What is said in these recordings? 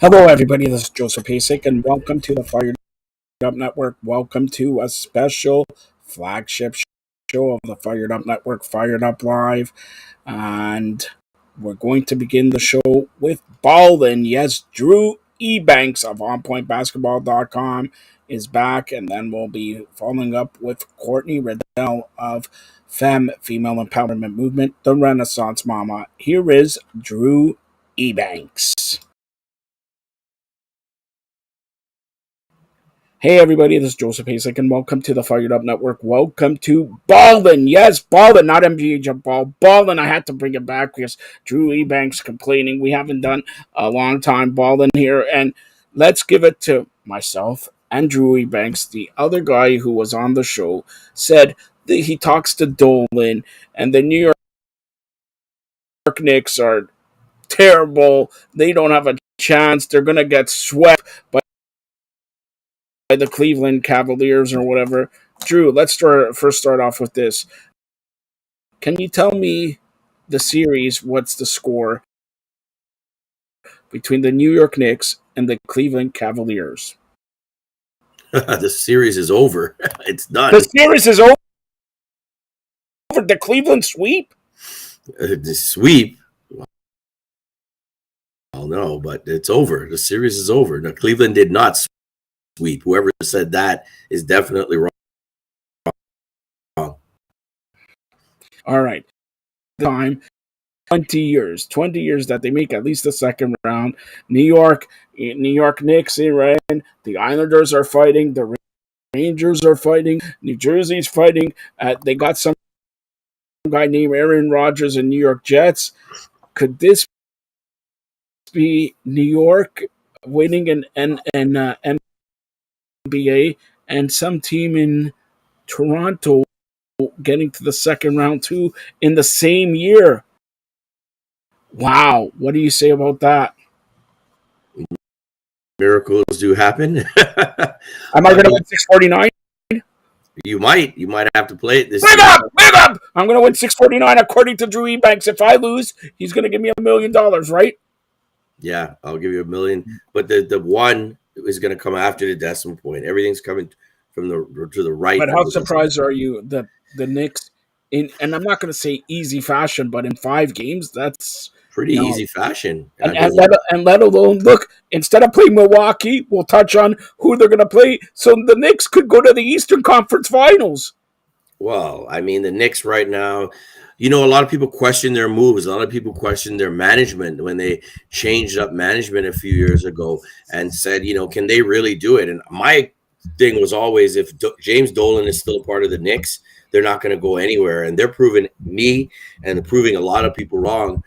Hello, everybody. This is Joseph Pasek, and welcome to the Fired Up Network. Welcome to a special flagship show of the Fired Up Network, Fired Up Live. And we're going to begin the show with Ballin. Yes, Drew Ebanks of OnPointBasketball.com is back, and then we'll be following up with Courtney Riddell of Female Empowerment Movement, the Renaissance Mama. Here is Drew Ebanks. Hey everybody, this is Joseph Pasek, and welcome to the Fired Up Network. Welcome to Ballin. Yes, Ballin, not NBA Jump Ball. Ballin, I had to bring it back because Drew Ebanks complaining. We haven't done a long time Ballin here, and let's give it to myself and Drew Ebanks. The other guy who was on the show said that he talks to Dolan, and the New York Knicks are terrible. They don't have a chance. They're going to get swept by the Cleveland Cavaliers or whatever. Drew, let's first start off with this. Can you tell me the series? What's the score between the New York Knicks and the Cleveland Cavaliers? The series is over. It's done. The series is over. The Cleveland sweep? The sweep? Well, no, but it's over. The series is over. Now, Cleveland did not sweep. Whoever said that is definitely wrong. All right. Time 20 years that they make at least the second round. New York Knicks are in. The Islanders are fighting. The Rangers are fighting. New Jersey's fighting. They got some guy named Aaron Rodgers and New York Jets. Could this be New York winning an NBA and some team in Toronto getting to the second round too in the same year? Wow. What do you say about that? Miracles do happen. Am I going to win 649? You might have to play it this Big up! I'm going to win 649 according to Drew Ebanks. If I lose, he's going to give me $1 million, right? Yeah, I'll give you $1 million. But the one is going to come after the decimal point. Everything's coming from to the right. But how surprised are you that the Knicks, and I'm not going to say easy fashion, but in 5 games, that's pretty easy fashion. And let alone, look, instead of playing Milwaukee, we'll touch on who they're going to play. So the Knicks could go to the Eastern Conference Finals. Well, I mean, the Knicks right now, a lot of people question their moves. A lot of people question their management when they changed up management a few years ago and said, can they really do it? And my thing was always, if James Dolan is still a part of the Knicks, they're not going to go anywhere. And they're proving me and proving a lot of people wrong.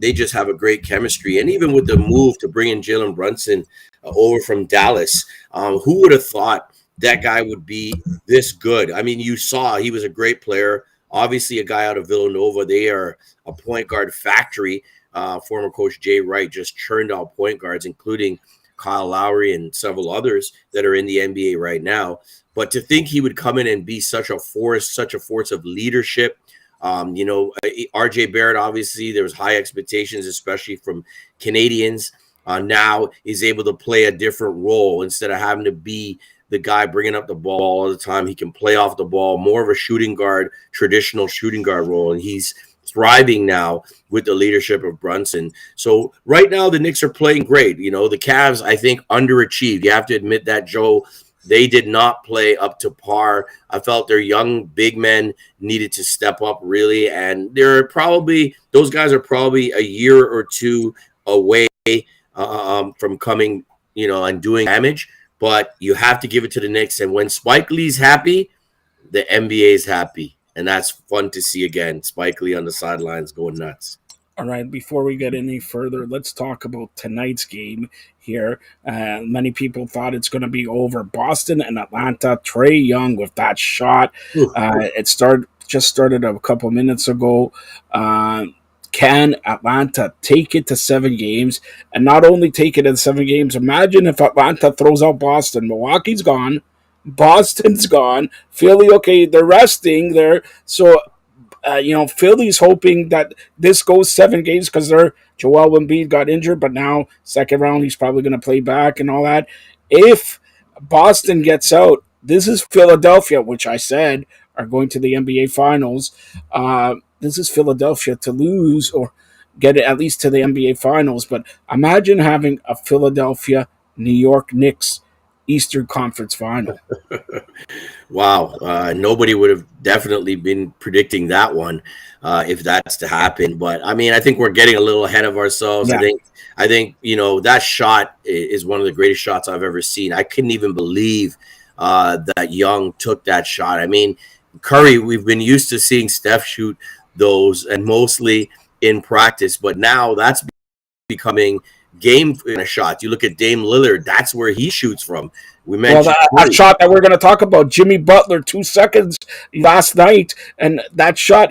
They just have a great chemistry. And even with the move to bring in Jalen Brunson over from Dallas, who would have thought that guy would be this good? I mean, you saw he was a great player. Obviously, a guy out of Villanova. They are a point guard factory. Former coach Jay Wright just churned out point guards, including Kyle Lowry and several others that are in the NBA right now. But to think he would come in and be such a force of leadership, RJ Barrett, obviously, there was high expectations, especially from Canadians. Now he's able to play a different role instead of having to be the guy bringing up the ball all the time. He can play off the ball, more of a shooting guard, traditional shooting guard role. And he's thriving now with the leadership of Brunson. So right now the Knicks are playing great. The Cavs, I think, underachieved. You have to admit that, Joe. They did not play up to par. I felt their young big men needed to step up really. And those guys are probably a year or two away from coming, and doing damage. But you have to give it to the Knicks. And when Spike Lee's happy, the NBA is happy. And that's fun to see again. Spike Lee on the sidelines going nuts. All right, before we get any further, let's talk about tonight's game here. Many people thought it's going to be over Boston and Atlanta. Trae Young with that shot. It started a couple minutes ago. Can Atlanta take it to 7 games? And not only take it in 7 games, imagine if Atlanta throws out Boston. Milwaukee's gone. Boston's gone. Philly, okay, they're resting there. So Philly's hoping that this goes 7 games because Joel Embiid got injured, but now second round he's probably going to play back and all that. If Boston gets out, this is Philadelphia, which I said are going to the NBA Finals. This is Philadelphia to lose or get it at least to the NBA Finals. But imagine having a Philadelphia New York Knicks Eastern Conference Final. Wow, nobody would have definitely been predicting that one if that's to happen. But I mean, I think we're getting a little ahead of ourselves. Yeah. I think that shot is one of the greatest shots I've ever seen. I couldn't even believe that Young took that shot. I mean, Curry, we've been used to seeing Steph shoot those, and mostly in practice, but now that's becoming game shots. You look at Dame Lillard, that's where he shoots from. We mentioned that shot that we're going to talk about, Jimmy Butler, 2 seconds last night, and that shot,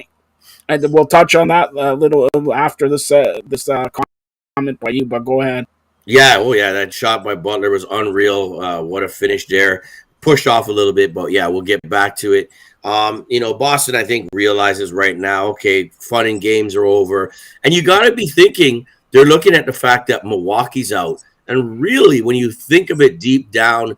and we'll touch on that a little after this comment by you, but go ahead. Yeah, that shot by Butler was unreal. What a finish there. Pushed off a little bit, but yeah, we'll get back to it. Boston, I think, realizes right now, okay, fun and games are over. And you got to be thinking, they're looking at the fact that Milwaukee's out. And really, when you think of it deep down,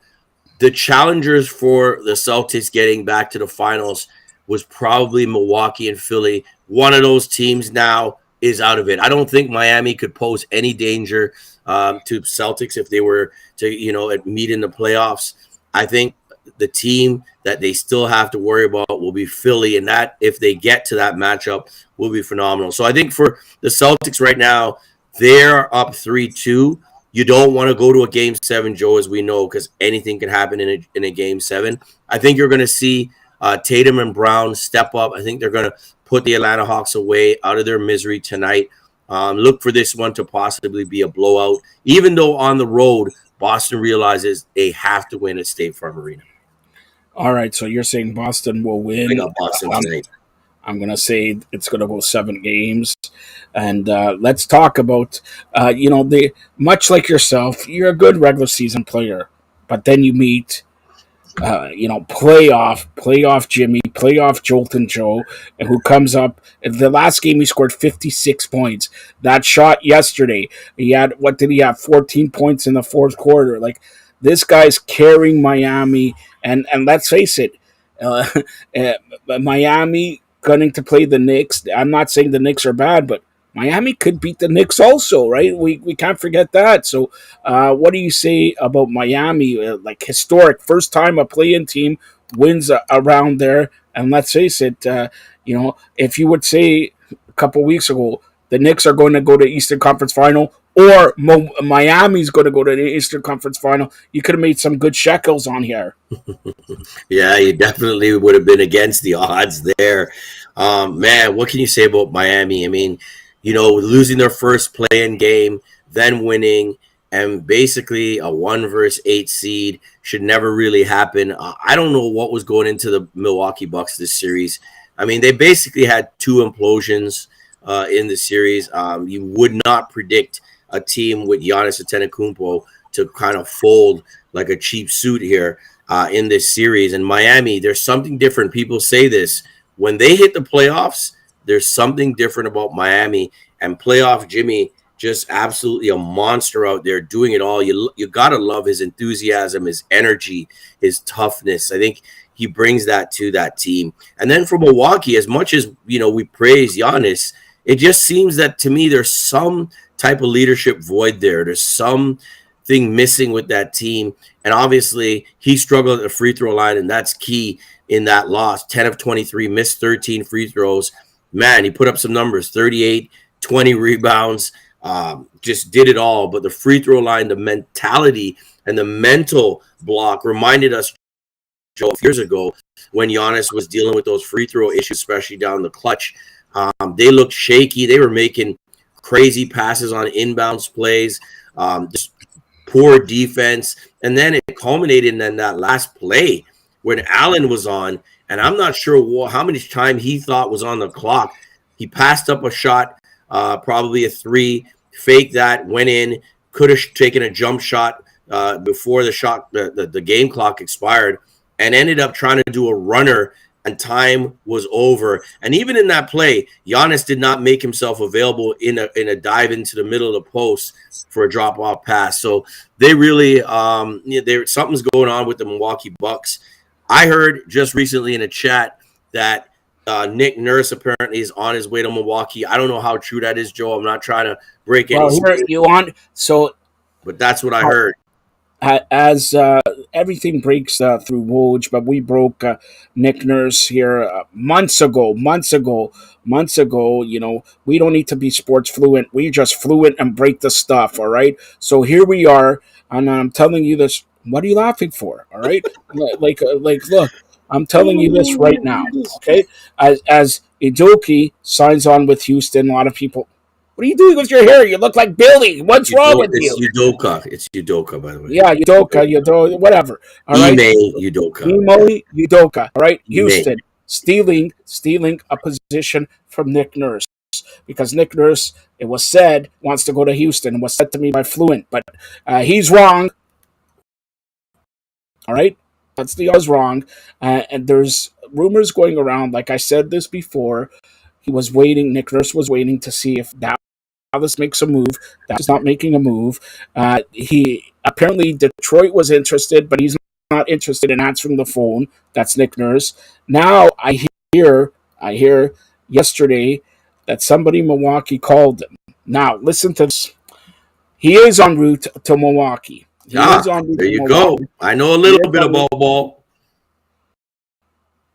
the challengers for the Celtics getting back to the finals was probably Milwaukee and Philly. One of those teams now is out of it. I don't think Miami could pose any danger to Celtics if they were to, meet in the playoffs. I think the team that they still have to worry about will be Philly, and that if they get to that matchup will be phenomenal. So I think for the Celtics right now, they're up 3-2. You don't want to go to a game 7, Joe, as we know, because anything can happen in a game 7. I think you're going to see Tatum and Brown step up. I think they're going to put the Atlanta Hawks away out of their misery tonight. Look for this one to possibly be a blowout, even though on the road, Boston realizes they have to win at State Farm Arena. All right, so you're saying Boston will win. I got Boston tonight. I'm going to say it's going to go 7 games. And let's talk about, much like yourself, you're a good regular season player, but then you meet, playoff Jimmy, playoff Jolton Joe, and who comes up. In the last game, he scored 56 points. That shot yesterday, he had, 14 points in the fourth quarter. Like, this guy's carrying Miami, and let's face it, Miami going to play the Knicks. I'm not saying the Knicks are bad, but Miami could beat the Knicks also, right? We can't forget that. So what do you say about Miami? Like, historic, first time a play-in team wins around there. And let's face it, if you would say a couple weeks ago, the Knicks are going to go to Eastern Conference Final, or Miami's going to go to the Eastern Conference Final, you could have made some good shekels on here. Yeah, you definitely would have been against the odds there. Man, what can you say about Miami? I mean, losing their first play-in game, then winning, and basically a 1 versus 8 seed should never really happen. I don't know what was going into the Milwaukee Bucks this series. I mean, they basically had 2 implosions in the series. You would not predict a team with Giannis Antetokounmpo to kind of fold like a cheap suit here in this series. And Miami, there's something different. People say this. When they hit the playoffs, there's something different about Miami, and playoff Jimmy, just absolutely a monster out there doing it all. You got to love his enthusiasm, his energy, his toughness. I think he brings that to that team. And then for Milwaukee, as much as, we praise Giannis, it just seems that to me there's some type of leadership void there. There's something missing with that team. And obviously he struggled at the free throw line, and that's key in that loss. 10 of 23, missed 13 free throws. Man, he put up some numbers, 38, 20 rebounds, just did it all. But the free throw line, the mentality and the mental block reminded us, Joe, years ago when Giannis was dealing with those free throw issues, especially down the clutch. They looked shaky. They were making crazy passes on inbounds plays, just poor defense. And then it culminated in that last play when Allen was on, and I'm not sure how much time he thought was on the clock. He passed up a shot, probably a 3, faked that, went in, could have taken a jump shot before the game clock expired, and ended up trying to do a runner and time was over. And even in that play, Giannis did not make himself available in a dive into the middle of the post for a drop off pass. So they really something's going on with the Milwaukee Bucks. I heard just recently in a chat that Nick Nurse apparently is on his way to Milwaukee. I don't know how true that is, Joe. I'm not trying to break any here you want but that's what I heard. As everything breaks through Woj, but we broke Nick Nurse here months ago. You know, we don't need to be sports fluent. We just fluent and break the stuff. All right. So here we are, and I'm telling you this. What are you laughing for? All right. Like, look, I'm telling you this right now. Okay. As Udoka signs on with Houston, a lot of people. What are you doing with your hair? You look like Billy. What's wrong with you? It's Udoka. It's Udoka, by the way. Yeah, Udoka, whatever. All right. Udoka. All right. Houston stealing a position from Nick Nurse because Nick Nurse, it was said, wants to go to Houston. It was said to me by Fluent, but he's wrong. All right. That's the odds wrong. And there's rumors going around. Like I said this before, Nick Nurse was waiting to see if Dallas makes a move. Dallas is not making a move. He apparently Detroit was interested, but he's not interested in answering the phone. That's Nick Nurse. Now I hear yesterday that somebody in Milwaukee called him. Now listen to this. He is en route to Milwaukee. There you go. I know a little bit about ball.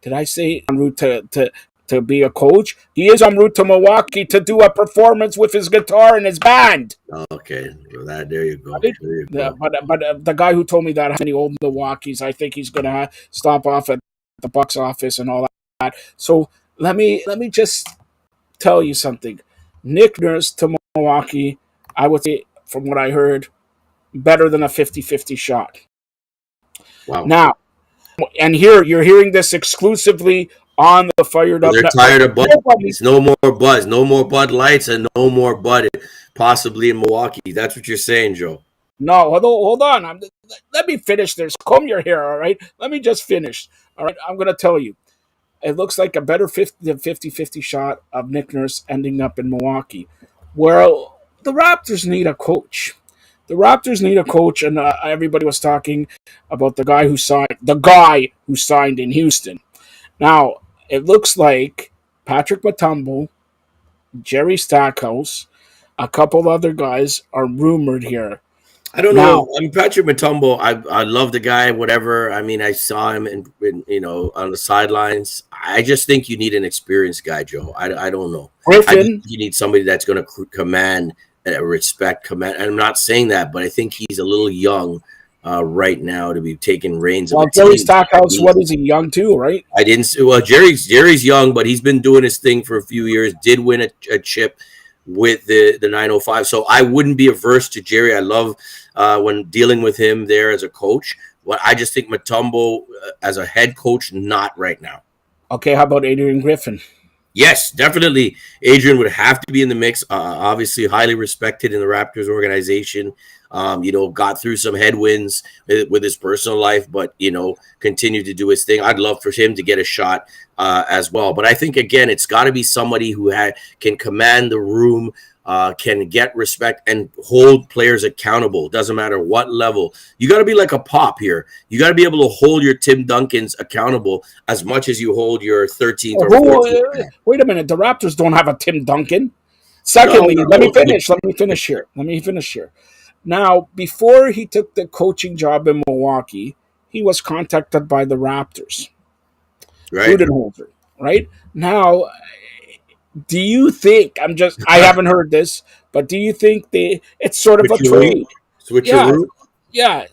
Did I say en route to be a coach? He is en route to Milwaukee to do a performance with his guitar and his band. Okay, well, there you go. But the guy who told me that, how many old Milwaukee's, I think he's going to stop off at the Bucks office and all that. So let me just tell you something. Nick Nurse to Milwaukee, I would say, from what I heard, better than a 50-50 shot. Wow. Now, and here you're hearing this exclusively on the Fired Up. They're tired of Bud. It's no more Buzz, no more Bud Lights, and no more Bud possibly in Milwaukee. That's what you're saying, Joe. No, hold on. Let me finish this. Comb your hair, all right? Let me just finish. All right, I'm going to tell you. It looks like a better 50-50 shot of Nick Nurse ending up in Milwaukee. Well, the Raptors need a coach. And everybody was talking about the guy who signed in Houston. Now, it looks like Patrick Mutombo, Jerry Stackhouse, a couple other guys are rumored here. I don't know. I mean, Patrick Mutombo, I love the guy, whatever. I mean, I saw him in on the sidelines. I just think you need an experienced guy, Joe. I don't know. Griffin. You need somebody that's going to command, command. And I'm not saying that, but I think he's a little young right now to be taking reins. Well, Jerry Stackhouse, what is he, young too, right? Jerry's young, but he's been doing his thing for a few years. Did win a chip with the 905. So I wouldn't be averse to Jerry. I love when dealing with him there as a coach. But I just think Mutombo as a head coach, not right now. Okay, how about Adrian Griffin? Yes, definitely. Adrian would have to be in the mix. Obviously, highly respected in the Raptors organization. Got through some headwinds with his personal life, but, continued to do his thing. I'd love for him to get a shot as well. But I think, again, it's got to be somebody who can command the room, can get respect and hold players accountable. Doesn't matter what level. You got to be like a Pop here. You got to be able to hold your Tim Duncans accountable as much as you hold your 13th or 14th. Wait a minute. The Raptors don't have a Tim Duncan. Secondly, let me finish here. Now, before he took the coaching job in Milwaukee, he was contacted by the Raptors. Right. Budenholzer, right? Now, do you think, I haven't heard this, but do you think it's sort of a trade? Switcheroo? Yeah.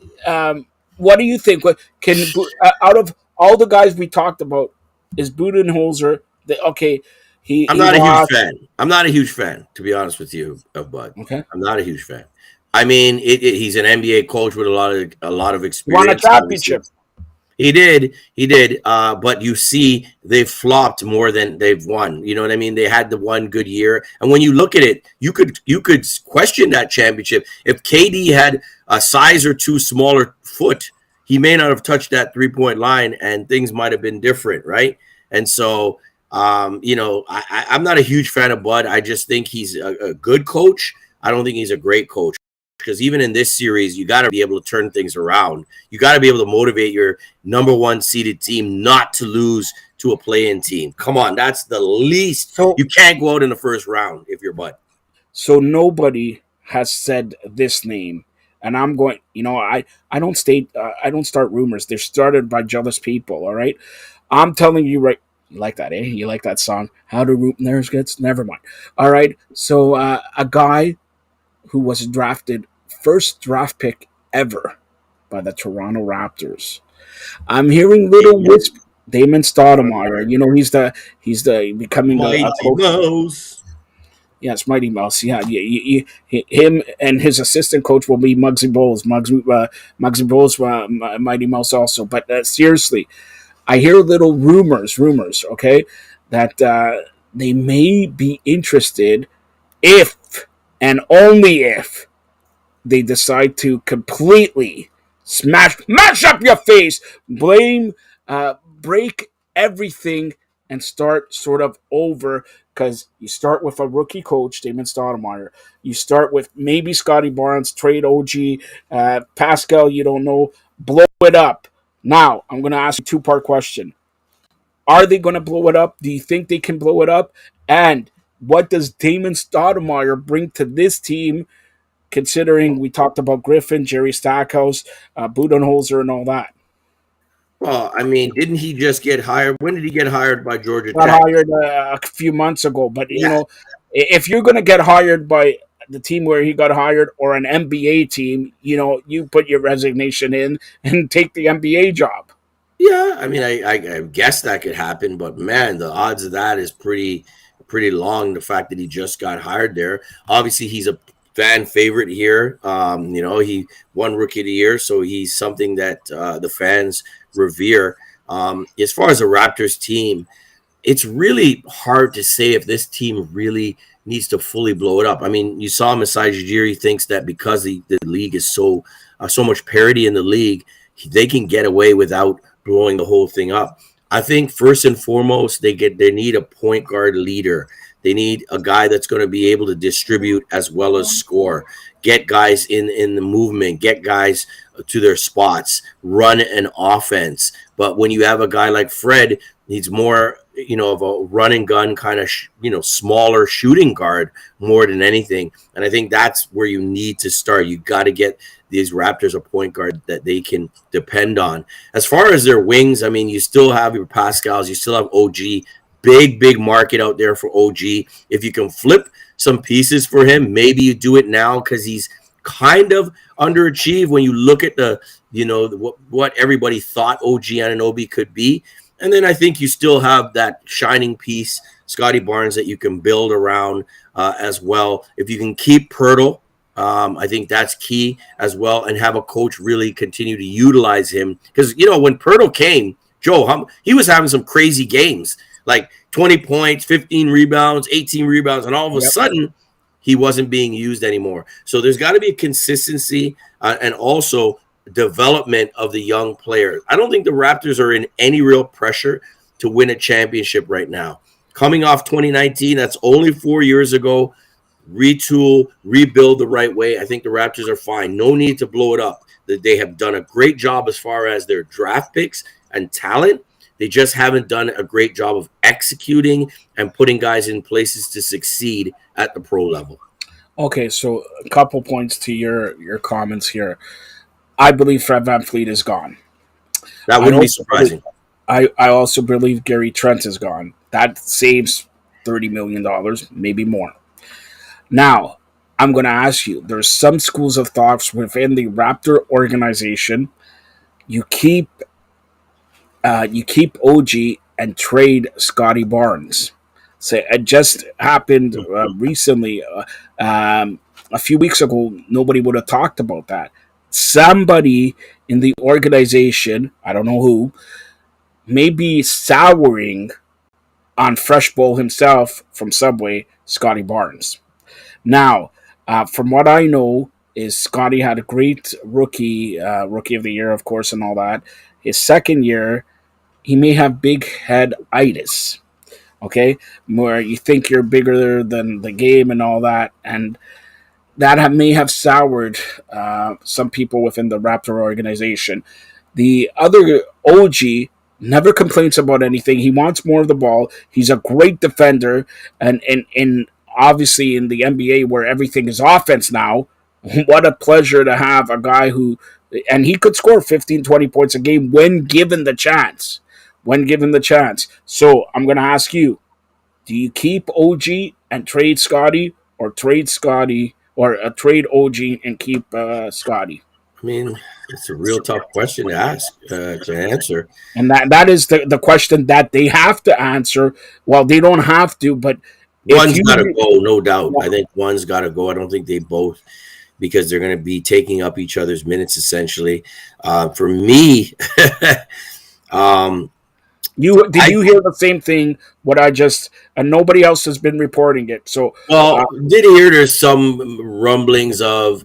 What do you think? Out of all the guys we talked about, is Budenholzer, I'm not a huge fan, to be honest with you, of Bud. Okay. I'm not a huge fan. I mean, he's an NBA coach with a lot of experience. Won a championship. He did. But you see, they've flopped more than they've won. You know what I mean? They had the one good year, and when you look at it, you could question that championship. If KD had a size or two smaller foot, he may not have touched that 3-point line, and things might have been different, right? And so, I'm not a huge fan of Bud. I just think he's a good coach. I don't think he's a great coach, because even in this series, you got to be able to turn things around. You got to be able to motivate your number one seeded team not to lose to a play-in team. Come on, that's the least. So You can't go out in the first round if you're Bud. so nobody has said this name, and I'm going. I don't start rumors. They're started by jealous people. All right, I'm telling you right. You like that, eh? You like that song? How to root theirs gets. Never mind. All right. So a guy who was drafted first draft pick ever by the Toronto Raptors. I'm hearing little whisper. Damon Stoudemire. You know he's the becoming a Mighty coach. Mouse. Yes, Mighty Mouse. Yeah, him and his assistant coach will be Muggsy Bowles. Muggsy Bowles, Mighty Mouse also. But seriously, I hear little rumors. Okay, that they may be interested if and only if they decide to completely mash up your face, break everything, and start sort of over. Because you start with a rookie coach, Damon Stoudemire. You start with maybe Scotty Barnes, trade OG, Pascal. You don't know, blow it up. Now I'm going to ask you a two-part question. Are they going to blow it up? Do you think they can blow it up? And what does Damon Stoudemire bring to this team, considering we talked about Griffin, Jerry Stackhouse, Budenholzer, and all that? Well, I mean, didn't he just get hired? When did he get hired by Georgia Got Tech? hired a few months ago, but Yeah, if you're going to get hired by the team where he got hired or an NBA team, you put your resignation in and take the NBA job. yeah. I mean, I guess that could happen, but man, the odds of that is pretty long. The fact that he just got hired there, obviously, he's a fan favorite here. He won Rookie of the Year, so he's something that the fans revere. As far as the Raptors team, it's really hard to say if this team really needs to fully blow it up. I mean, you saw Masai Ujiri thinks that because the league is so much parity in the league, they can get away without blowing the whole thing up. I think first and foremost, they need a point guard leader. They need a guy that's going to be able to distribute as well as score, get guys in the movement, get guys to their spots, run an offense. But when you have a guy like Fred, he's more of a run and gun kind of smaller shooting guard more than anything. And I think that's where you need to start. You got to get these Raptors a point guard that they can depend on. As far as their wings, I mean, you still have your Pascals, you still have OG. Big market out there for OG. If you can flip some pieces for him, maybe you do it now, because he's kind of underachieved when you look at what everybody thought OG Anunoby could be. And then I think you still have that shining piece, Scotty Barnes, that you can build around as well. If you can keep Pirtle, I think that's key as well, and have a coach really continue to utilize him. Because, when Pirtle came, Joe, he was having some crazy games, like 20 points, 15 rebounds, 18 rebounds, and all of a sudden he wasn't being used anymore. So there's got to be a consistency and also development of the young players. I don't think the Raptors are in any real pressure to win a championship right now. Coming off 2019, that's only 4 years ago. Retool, rebuild the right way. I think the Raptors are fine. No need to blow it up. They have done a great job as far as their draft picks and talent. They just haven't done a great job of executing and putting guys in places to succeed at the pro level. Okay, so a couple points to your comments here. I believe Fred VanVleet is gone. That wouldn't be surprising. I also believe Gary Trent is gone. That saves $30 million, maybe more. Now, I'm going to ask you, there's some schools of thoughts within the Raptor organization. You keep OG and trade Scotty Barnes. So it just happened recently. A few weeks ago, nobody would have talked about that. Somebody in the organization, I don't know who, may be souring on Fresh Bowl himself from Subway, Scotty Barnes. Now, from what I know, is Scotty had a great rookie of the year, of course, and all that. His second year, he may have big head itis. Okay, where you think you're bigger than the game and all that, and may have soured some people within the Raptor organization. The other OG never complains about anything. He wants more of the ball. He's a great defender, and obviously in the NBA where everything is offense now, what a pleasure to have a guy who, and he could score 15, 20 points a game when given the chance. When given the chance. So I'm going to ask you, do you keep OG and trade Scotty, or trade Scotty, or trade OG and keep Scotty? I mean, it's a real tough question to ask, to answer. And that is the question that they have to answer. Well, they don't have to, but if One's got to go, no doubt. I think one's got to go. I don't think they both, because they're going to be taking up each other's minutes essentially. For me, you hear the same thing? What I just, and nobody else has been reporting it. So did hear there's some rumblings of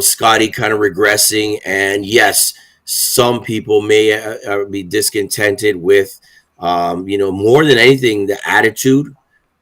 Scotty kind of regressing, and yes, some people may be discontented with more than anything the attitude.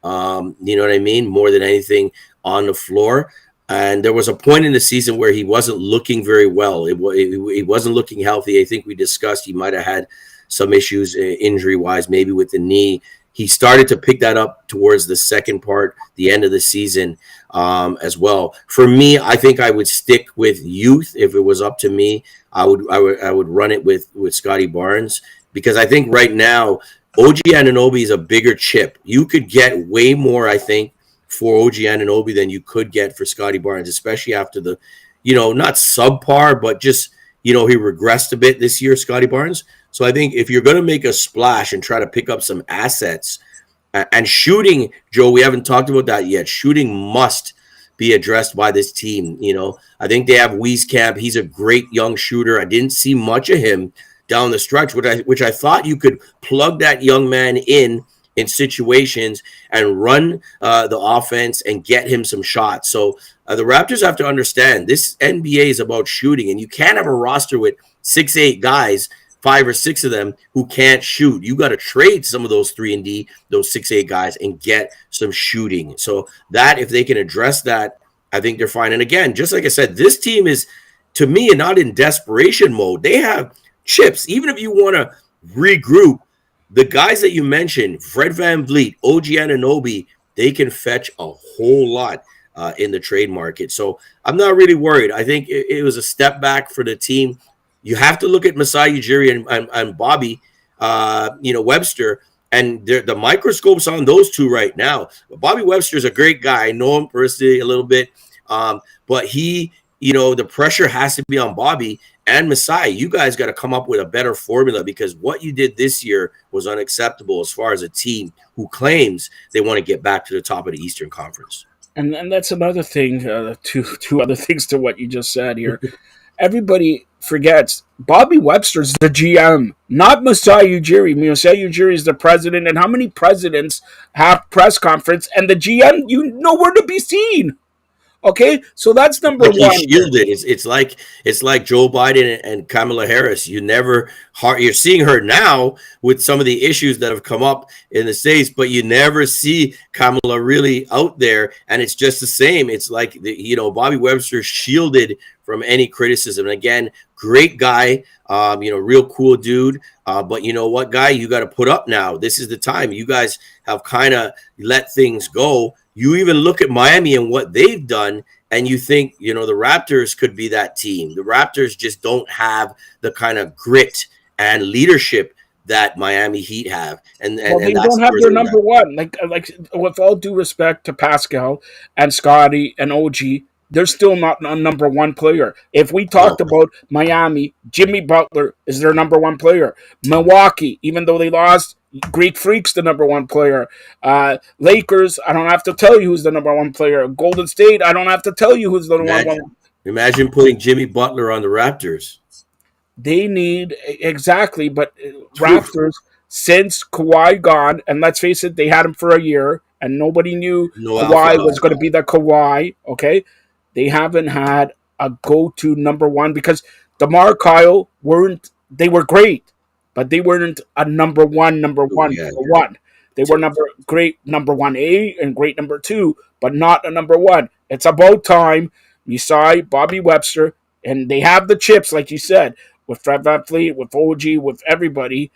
You know what I mean? More than anything on the floor. And there was a point in the season where he wasn't looking very well. He wasn't looking healthy. I think we discussed he might have had some issues injury-wise, maybe with the knee. He started to pick that up towards the second part, the end of the season as well. For me, I think I would stick with youth. If it was up to me, I would run it with Scotty Barnes, because I think right now OG Anunoby is a bigger chip. You could get way more, I think, for OG Anunoby than you could get for Scotty Barnes, especially after the, not subpar, but just, he regressed a bit this year, Scotty Barnes. So I think if you're going to make a splash and try to pick up some assets, and shooting, Joe, we haven't talked about that yet. Shooting must be addressed by this team. I think they have Wieskamp. He's a great young shooter. I didn't see much of him down the stretch, which I thought you could plug that young man in situations and run the offense and get him some shots. So the Raptors have to understand this NBA is about shooting, and you can't have a roster with 6'8" guys, 5 or 6 of them who can't shoot. You got to trade some of those 3-and-D, those 6'8" guys, and get some shooting. So that, if they can address that, I think they're fine. And again, just like I said, this team is, to me, not in desperation mode. They have chips. Even if you want to regroup, the guys that you mentioned, Fred VanVleet, OG Anunoby, they can fetch a whole lot in the trade market. So I'm not really worried. I think it was a step back for the team. You have to look at Masai Ujiri and Bobby, Webster, and the microscope's on those two right now. Bobby Webster's a great guy. I know him personally a little bit, but he, the pressure has to be on Bobby and Masai. You guys got to come up with a better formula, because what you did this year was unacceptable as far as a team who claims they want to get back to the top of the Eastern Conference. And that's another thing, two other things to what you just said here. Everybody forgets Bobby Webster's the GM, not Masai Ujiri. Masai Ujiri is the president, and how many presidents have press conference and the GM nowhere to be seen? Okay, so that's number one. Shielded. It's like Joe Biden and Kamala Harris. You're seeing her now with some of the issues that have come up in the States, but you never see Kamala really out there, and it's just the same. It's like Bobby Webster's shielded from any criticism. And again, great guy, real cool dude. But you know what, guy, you got to put up now. This is the time. You guys have kind of let things go. You even look at Miami and what they've done, and you think, the Raptors could be that team. The Raptors just don't have the kind of grit and leadership that Miami Heat have. And they don't have their number one. Like with all due respect to Pascal and Scotty and OG, they're still not a number one player. If we talked about Miami, Jimmy Butler is their number one player. Milwaukee, even though they lost, Greek Freak's the number one player. Lakers, I don't have to tell you who's the number one player. Golden State, I don't have to tell you who's the number one. Imagine putting Jimmy Butler on the Raptors. They need, exactly, but Raptors, since Kawhi gone, and let's face it, they had him for a year, and nobody knew Kawhi was going to be the Kawhi, okay? They haven't had a go-to number one, because DeMar Kyle they were great. but they weren't a number Oh, one, yeah, number one. They were yeah. great number 1A and great number 2, but not a number 1. It's about time you saw Bobby Webster, and they have the chips, like you said, with Fred VanVleet, with OG, with everybody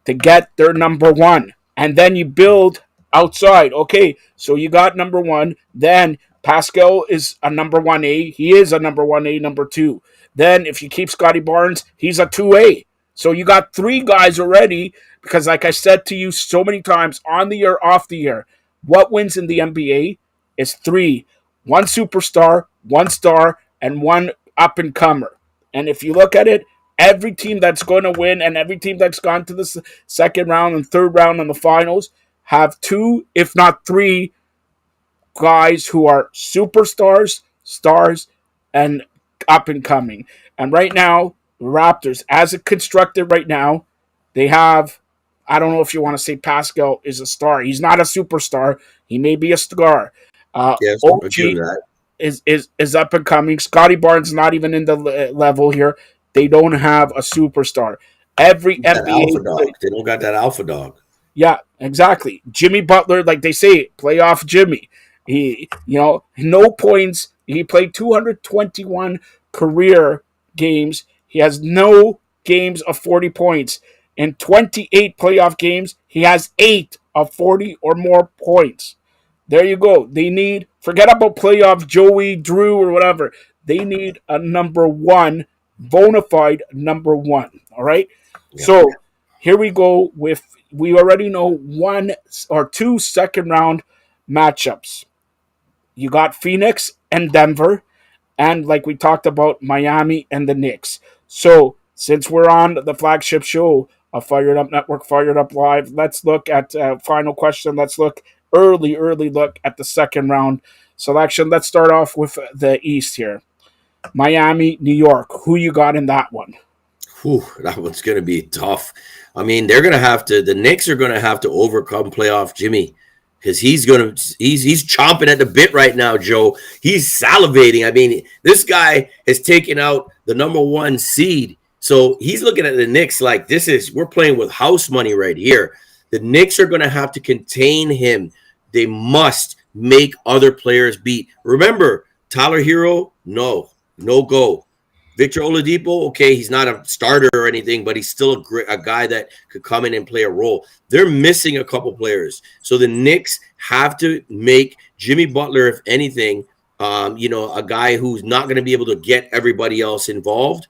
to get their number 1. And then you build outside. Okay, so you got number 1. Then Pascal is a number 1A. He is a number 1A, number 2. Then if you keep Scotty Barnes, he's a 2A. So you got 3 guys already because, like I said to you so many times, on the year, off the year, what wins in the NBA is 3: one superstar, one star, and one up and comer. And if you look at it, every team that's going to win and every team that's gone to the second round and third round in the finals have 2, if not 3, guys who are superstars, stars, and up and coming. And right now, the Raptors, as it constructed right now, they have. I don't know if you want to say Pascal is a star. He's not a superstar. He may be a star. Yes, I'll give OG that. is up and coming. Scotty Barnes not even in the level here. They don't have a superstar. Every That alpha NBA, dog. They don't got that alpha dog. yeah, exactly. Jimmy Butler, like they say, playoff Jimmy. He, no points. He played 221 career games. He has no games of 40 points. In 28 playoff games, he has 8 of 40 or more points. There you go. They need, forget about playoff Joey, Drew, or whatever. They need a number 1, bona fide number 1. All right. Yeah. So here we go with, we already know 1 or 2 second round matchups. You got Phoenix and Denver, and like we talked about, Miami and the Knicks. So since we're on the flagship show of Fired Up Network, Fired Up Live, let's look at final question. Let's look early look at the second round selection. Let's start off with the East here. Miami, New York. Who you got in that one? Whew, that one's going to be tough. I mean, they're going to have to. The Knicks are going to have to overcome playoff Jimmy because he's chomping at the bit right now, Joe. He's salivating. I mean, this guy has taken out the number 1 seed, so he's looking at the Knicks like we're playing with house money right here. The Knicks are going to have to contain him. They must make other players beat. Remember, Tyler Hero, no go. Victor Oladipo, okay, he's not a starter or anything, but he's still a guy that could come in and play a role. They're missing a couple players. So the Knicks have to make Jimmy Butler, if anything, a guy who's not going to be able to get everybody else involved.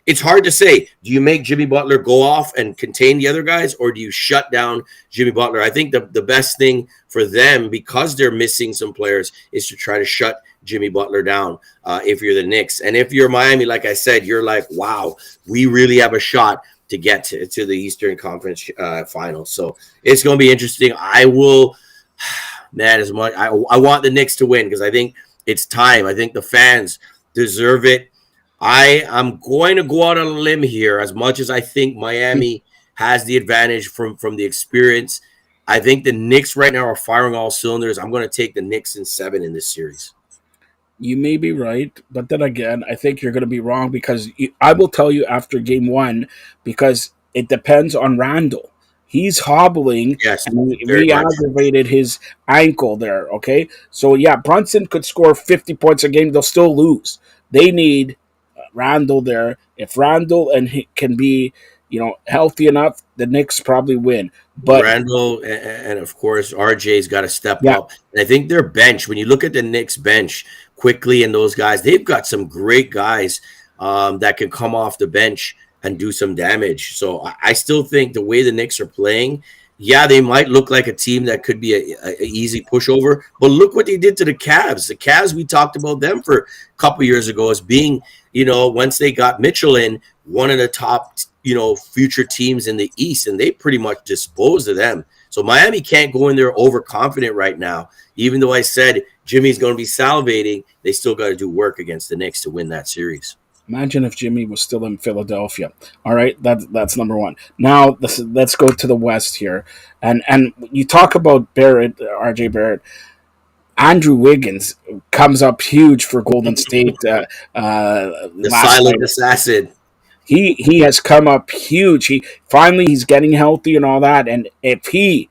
It's hard to say. Do you make Jimmy Butler go off and contain the other guys, or do you shut down Jimmy Butler? I think the best thing for them, because they're missing some players, is to try to shut Jimmy Butler down if you're the Knicks. And if you're Miami, like I said, you're like, wow, we really have a shot to get to the Eastern Conference Finals. So it's going to be interesting. I will, man, as much I want the Knicks to win because I think it's time. I think the fans deserve it. I'm going to go out on a limb here. As much as I think Miami has the advantage from the experience, I think the Knicks right now are firing all cylinders. I'm going to take the Knicks in 7 in this series. You may be right, but then again, I think you're going to be wrong because I will tell you after game 1 because it depends on Randall. He's hobbling, Yes, and he very much. re-aggravated his ankle there, okay? So, yeah, Brunson could score 50 points a game. They'll still lose. They need Randall there. If Randall and he can be, healthy enough, the Knicks probably win. But Randall and of course RJ's got to step yeah, up. And I think their bench, when you look at the Knicks bench quickly and those guys, they've got some great guys that can come off the bench and do some damage. So I still think the way the Knicks are playing, yeah, they might look like a team that could be a easy pushover, but look what they did to the Cavs. The Cavs, we talked about them for a couple years ago as being, once they got Mitchell in, one of the top, future teams in the East, and they pretty much disposed of them. So Miami can't go in there overconfident right now. Even though I said Jimmy's going to be salivating, they still got to do work against the Knicks to win that series. imagine if Jimmy was still in Philadelphia. All right, that's number 1. Now let's go to the West here, and you talk about Barrett, RJ Barrett. Andrew Wiggins comes up huge for Golden State. The silent assassin. He has come up huge. He's getting healthy and all that. And if he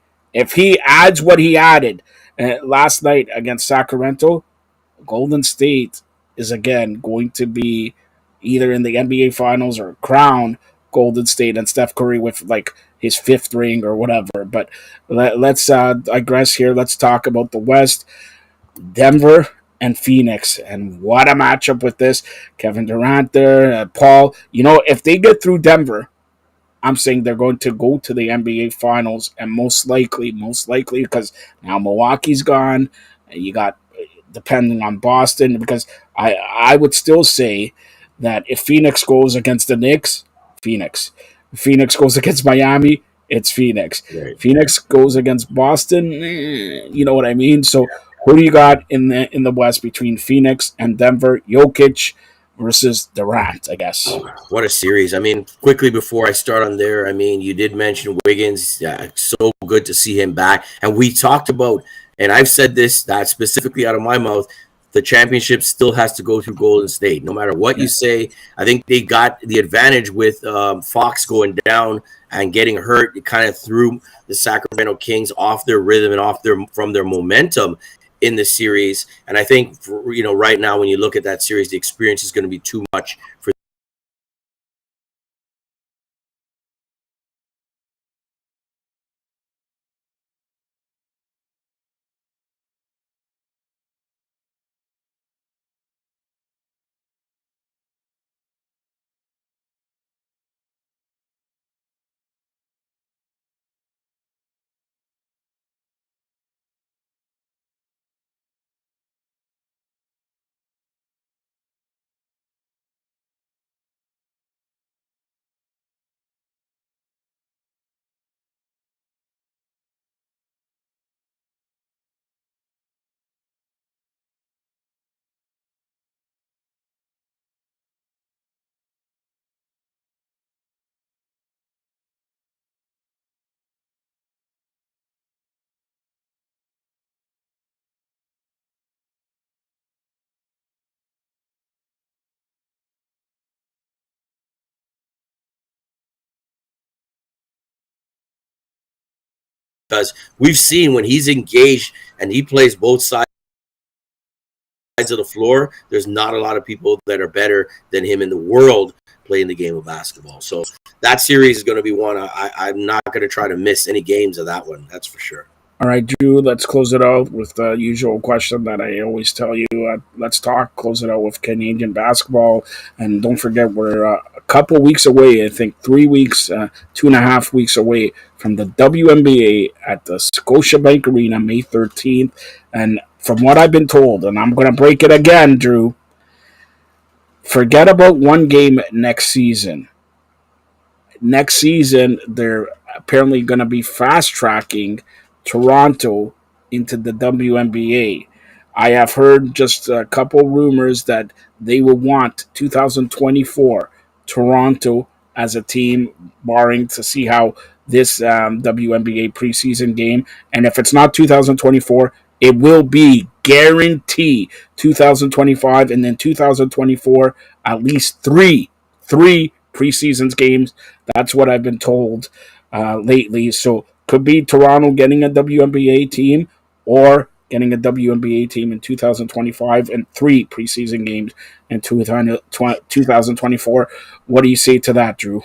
adds what he added last night against Sacramento, Golden State is again going to be either in the NBA Finals or crown Golden State and Steph Curry with like his fifth ring or whatever. But let's digress here. Let's talk about the West. Denver and Phoenix, and what a matchup with this. Kevin Durant there, Paul. If they get through Denver, I'm saying they're going to go to the NBA Finals, and most likely, because now Milwaukee's gone. You got depending on Boston, because I would still say that if Phoenix goes against the Knicks, Phoenix. If Phoenix goes against Miami, it's Phoenix. Right. Phoenix goes against Boston, you know what I mean? So who do you got in the West between Phoenix and Denver? Jokic versus Durant, I guess. Oh, what a series. I mean, quickly before I start on there, I mean, you did mention Wiggins. Yeah, so good to see him back. And we talked about, and I've said this, that specifically out of my mouth, the championship still has to go through Golden State. No matter what you Yeah. say, I think they got the advantage with Fox going down and getting hurt. It kind of threw the Sacramento Kings off their rhythm and from their momentum in the series. And I think, right now, when you look at that series, the experience is going to be too much for because we've seen when he's engaged and he plays both sides of the floor, there's not a lot of people that are better than him in the world playing the game of basketball. So that series is going to be one I'm not going to try to miss any games of that one. That's for sure. All right, Drew, let's close it out with the usual question that I always tell you. Close it out with Canadian basketball. And don't forget, we're a couple weeks away, I think 3 weeks, 2.5 weeks away from the WNBA at the Scotiabank Arena, May 13th. And from what I've been told, and I'm going to break it again, Drew, forget about one game next season. Next season, they're apparently going to be fast tracking Toronto into the WNBA. I have heard just a couple rumors that they will want 2024 Toronto as a team, barring to see how this WNBA preseason game. And if it's not 2024, it will be guarantee 2025, and then 2024 at least three preseasons games. That's what I've been told lately. So could be Toronto getting a WNBA team or getting a WNBA team in 2025 and three preseason games in 2024. What do you say to that, Drew?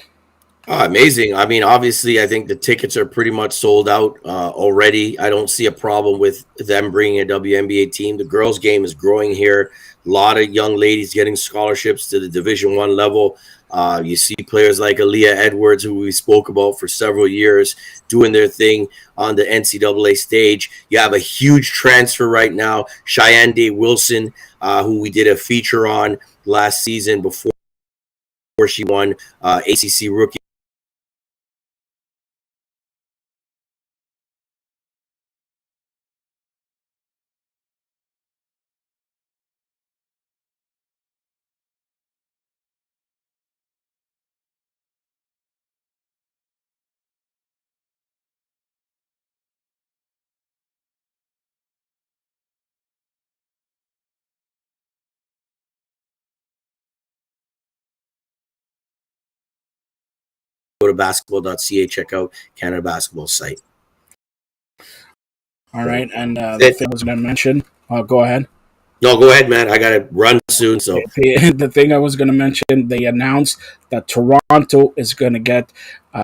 Oh, amazing. I mean, obviously, I think the tickets are pretty much sold out already. I don't see a problem with them bringing a WNBA team. The girls' game is growing here. A lot of young ladies getting scholarships to the Division One level. You see players like Aaliyah Edwards, who we spoke about for several years, doing their thing on the NCAA stage. You have a huge transfer right now, Cheyenne Day Wilson, who we did a feature on last season before she won ACC Rookie to basketball.ca, check out Canada Basketball site. All right, and the thing I was going to mention, go ahead. No, go ahead, man. I got to run soon. So the thing I was going to mention, they announced that Toronto is going to get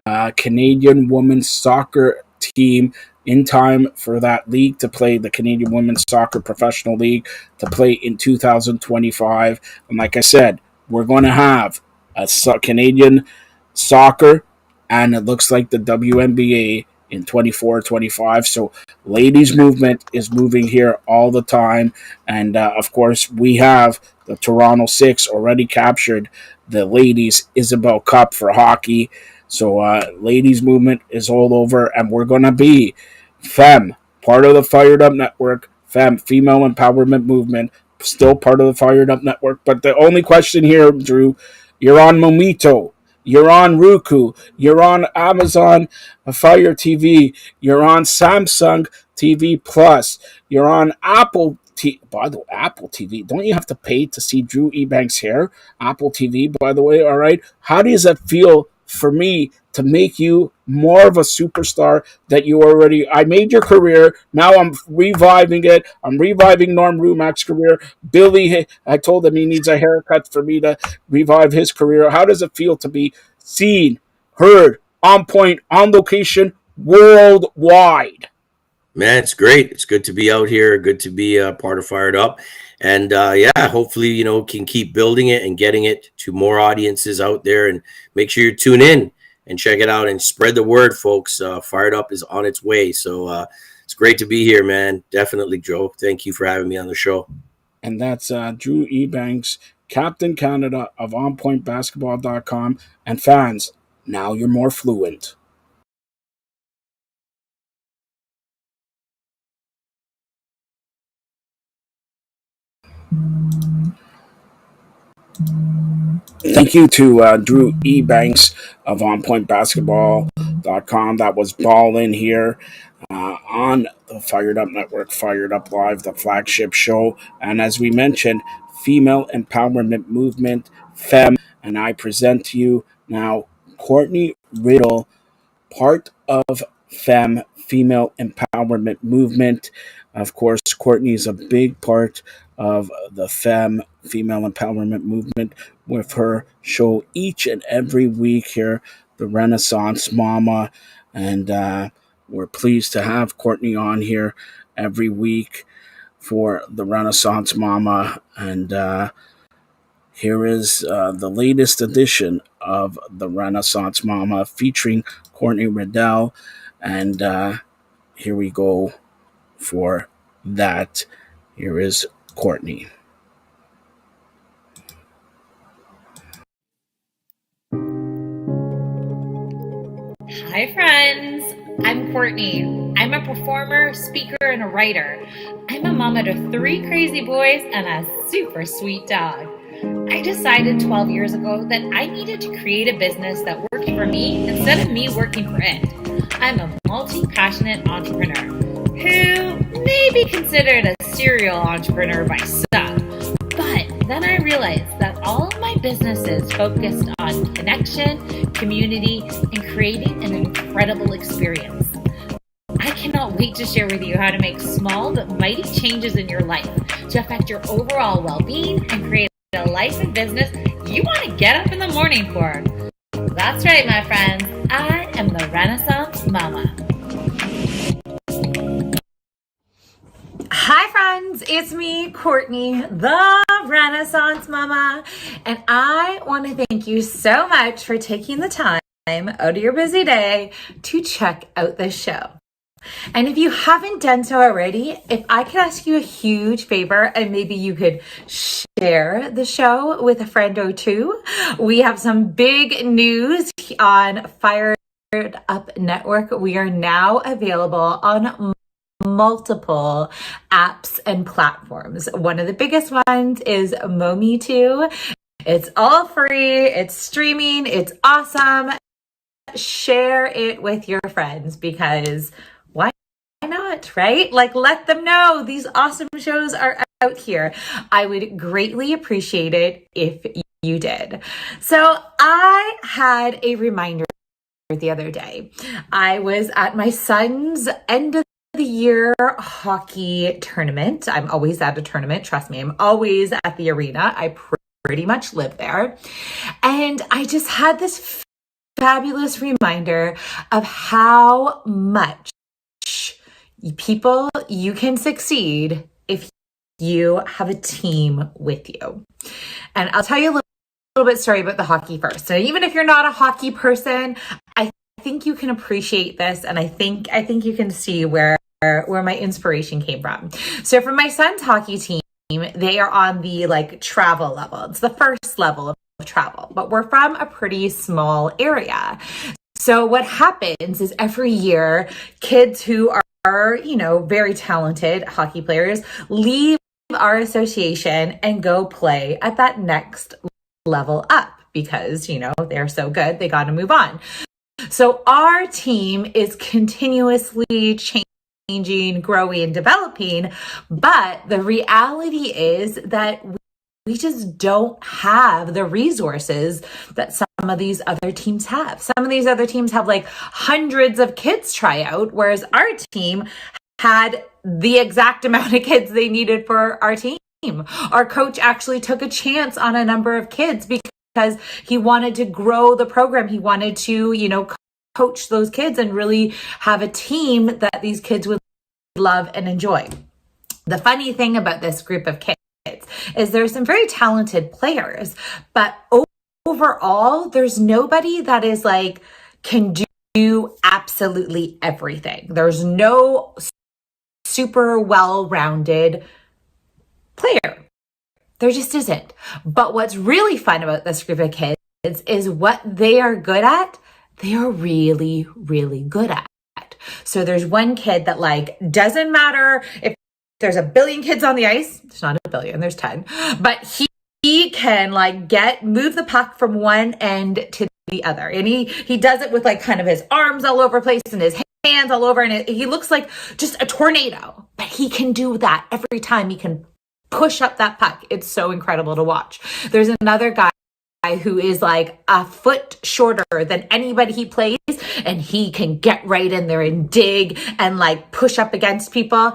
a Canadian women's soccer team in time for that league to play, the Canadian Women's Soccer Professional League, to play in 2025. And like I said, we're going to have a Canadian soccer, and it looks like the WNBA in 24-25. So ladies movement is moving here all the time. And of course, we have the Toronto Six already captured the ladies Isabel Cup for hockey. So ladies movement is all over, and we're going to be part of the Fired Up Network, female empowerment movement, still part of the Fired Up Network. But the only question here, Drew, you're on Mometu, you're on Roku, you're on Amazon Fire TV, you're on Samsung TV Plus, you're on Apple TV. By the way, Apple TV, don't you have to pay to see Drew Ebanks' hair? Apple TV, by the way, all right? How does that feel for me to make you more of a superstar that you already... I made your career, now I'm reviving it. I'm reviving Norm Rumack's career. Billy, I told him he needs a haircut for me to revive his career. How does it feel to be seen, heard, on point, on location, worldwide? Man, it's great. It's good to be out here. Good to be a part of Fired Up. And hopefully, can keep building it and getting it to more audiences out there. And make sure you tune in and check it out and spread the word, folks. Fired Up is on its way. So it's great to be here, man. Definitely, Joe. Thank you for having me on the show. And that's Drew Ebanks, Captain Canada of OnPointBasketball.com. And fans, now you're more fluent. Thank you to Drew Ebanks of OnPointBasketball.com. That was ballin' here on the Fired Up Network, Fired Up Live, the flagship show. And as we mentioned, female empowerment movement, FEM. And I present to you now Courtney Riddle, part of female empowerment movement. Of course, Courtney is a big part of the female empowerment movement with her show each and every week here, the Renaissance Mama. And we're pleased to have Courtney on here every week for the Renaissance Mama. And here is the latest edition of the Renaissance Mama featuring Courtney Riddle. And here we go for that. Here is Courtney. Hi, friends. I'm Courtney. I'm a performer, speaker, and a writer. I'm a mama to 3 crazy boys and a super sweet dog. I decided 12 years ago that I needed to create a business that worked for me instead of me working for it. I'm a multi-passionate entrepreneur who may be considered a serial entrepreneur by some. But then I realized that all of my businesses focused on connection, community, and creating an incredible experience. I cannot wait to share with you how to make small but mighty changes in your life to affect your overall well-being and create a life and business you want to get up in the morning for. That's right, my friends. I am the Renaissance Mama. Hi friends, it's me, Courtney, the Renaissance Mama, and I want to thank you so much for taking the time out of your busy day to check out this show. And if you haven't done so already, if I could ask you a huge favor and maybe you could share the show with a friend or two. We have some big news on Fired Up Network. We are now available on multiple apps and platforms. One of the biggest ones is Mometu. It's all free. It's streaming. It's awesome. Share it with your friends because why not, right? Like, let them know these awesome shows are out here. I would greatly appreciate it if you did. So I had a reminder the other day. I was at my son's end of the year hockey tournament. I'm always at a tournament. Trust me, I'm always at the arena. I pretty much live there. And I just had this fabulous reminder of how much you can succeed if you have a team with you. And I'll tell you a little bit story about the hockey first. So even if you're not a hockey person, I think you can appreciate this, and I think you can see where my inspiration came from. So for my son's hockey team, they are on the travel level. It's the first level of travel, but we're from a pretty small area. So what happens is every year, kids who are very talented hockey players leave our association and go play at that next level up because, they're so good, they got to move on. So our team is continuously changing, growing, developing, but the reality is that we just don't have the resources that some of these other teams have. Some of these other teams have hundreds of kids try out, whereas our team had the exact amount of kids they needed for our team. Our coach actually took a chance on a number of kids because he wanted to grow the program. He wanted to, coach those kids and really have a team that these kids would love and enjoy. The funny thing about this group of kids is there's some very talented players, but overall, there's nobody that is can do absolutely everything. There's no super well-rounded player. There just isn't. But what's really fun about this group of kids is what they are good at, they are really, really good at. So there's one kid that doesn't matter if there's a billion kids on the ice. There's not a billion, there's 10. But he can move the puck from one end to the other. And he does it with kind of his arms all over the place and his hands all over. And he looks like just a tornado. But he can do that every time. He can push up that puck. It's so incredible to watch. There's another guy who is a foot shorter than anybody he plays, and he can get right in there and dig and push up against people.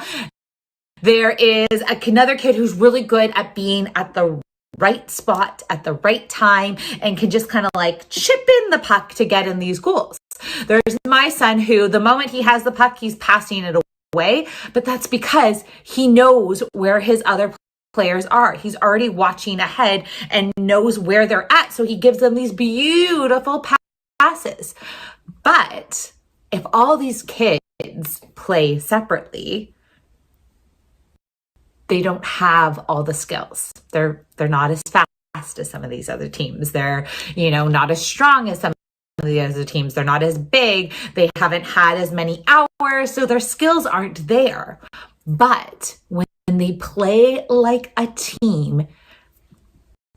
There is another kid who's really good at being at the right spot at the right time and can just kind of chip in the puck to get in these goals. There's my son who, the moment he has the puck, he's passing it away, but that's because he knows where his other players are. He's already watching ahead and knows where they're at. So he gives them these beautiful passes. But if all these kids play separately, they don't have all the skills. They're not as fast as some of these other teams. They're, not as strong as some of the other teams. They're not as big. They haven't had as many hours. So their skills aren't there. But when they play like a team,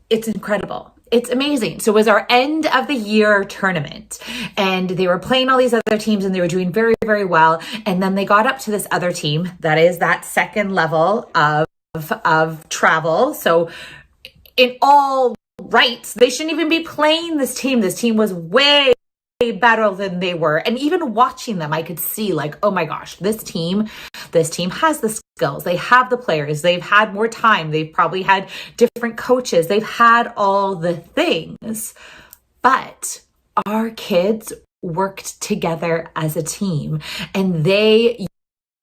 it's incredible. It's amazing. So it was our end of the year tournament, and they were playing all these other teams and they were doing very, very well. And then they got up to this other team that is that second level of travel. So in all rights, they shouldn't even be playing this team. This team was way better than they were. And even watching them, I could see oh my gosh, this team has the skills. They have the players. They've had more time. They've probably had different coaches. They've had all the things. But our kids worked together as a team, and they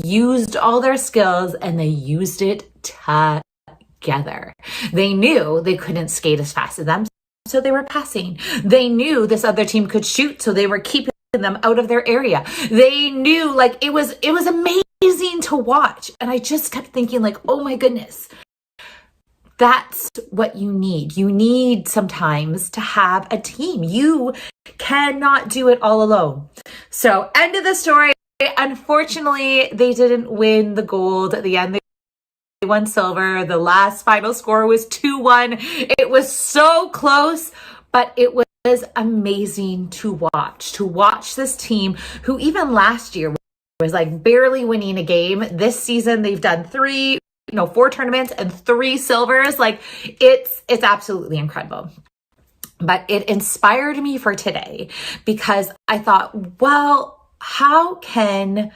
used all their skills and they used it together. They knew they couldn't skate as fast as them, so they were passing. They knew this other team could shoot, so they were keeping them out of their area. They knew it was amazing to watch. And I just kept thinking oh my goodness, that's what you need. You need sometimes to have a team. You cannot do it all alone. So end of the story. Unfortunately, they didn't win the gold at the end. They won silver. The last final score was 2-1. It was so close, but it was amazing to watch this team who even last year was barely winning a game. This season, they've done 4 tournaments and 3 silvers. It's absolutely incredible. but it inspired me for today because I thought, well, how can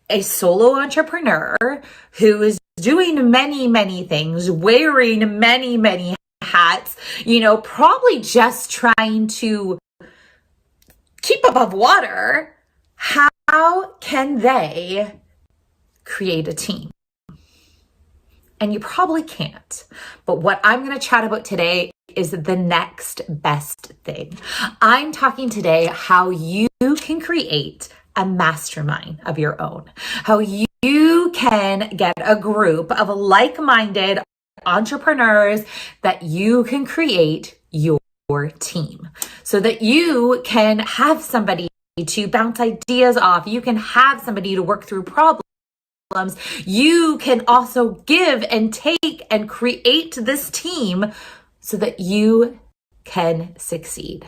a solo entrepreneur who is doing many, many things, wearing many, many hats, probably just trying to keep above water, how can they create a team? And you probably can't. But what I'm going to chat about today is the next best thing. I'm talking today how you can create a mastermind of your own, how you can get a group of like-minded entrepreneurs that you can create your team so that you can have somebody to bounce ideas off. You can have somebody to work through problems. You can also give and take and create this team so that you can succeed.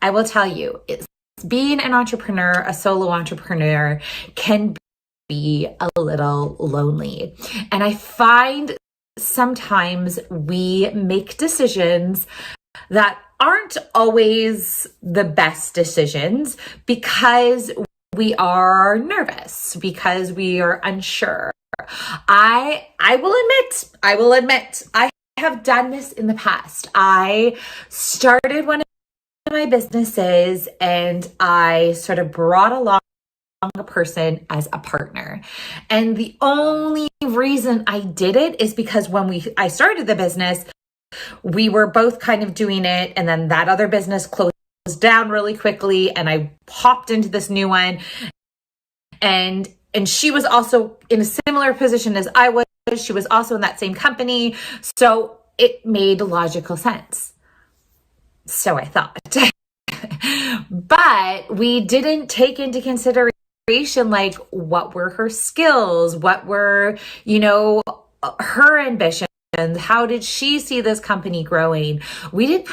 I will tell you, being an entrepreneur, a solo entrepreneur, can be a little lonely. And I find sometimes we make decisions that aren't always the best decisions because we are nervous, because we are unsure. I will admit, I have done this in the past. I started one of my businesses and I sort of brought along a person as a partner. And the only reason I did it is because when I started the business, we were both kind of doing it, and then that other business closed down really quickly, and I hopped into this new one, and she was also in a similar position as I was. She was also in that same company, so it made logical sense. So I thought. But we didn't take into consideration like what were her skills, what were, her ambitions. And how did she see this company growing? We didn't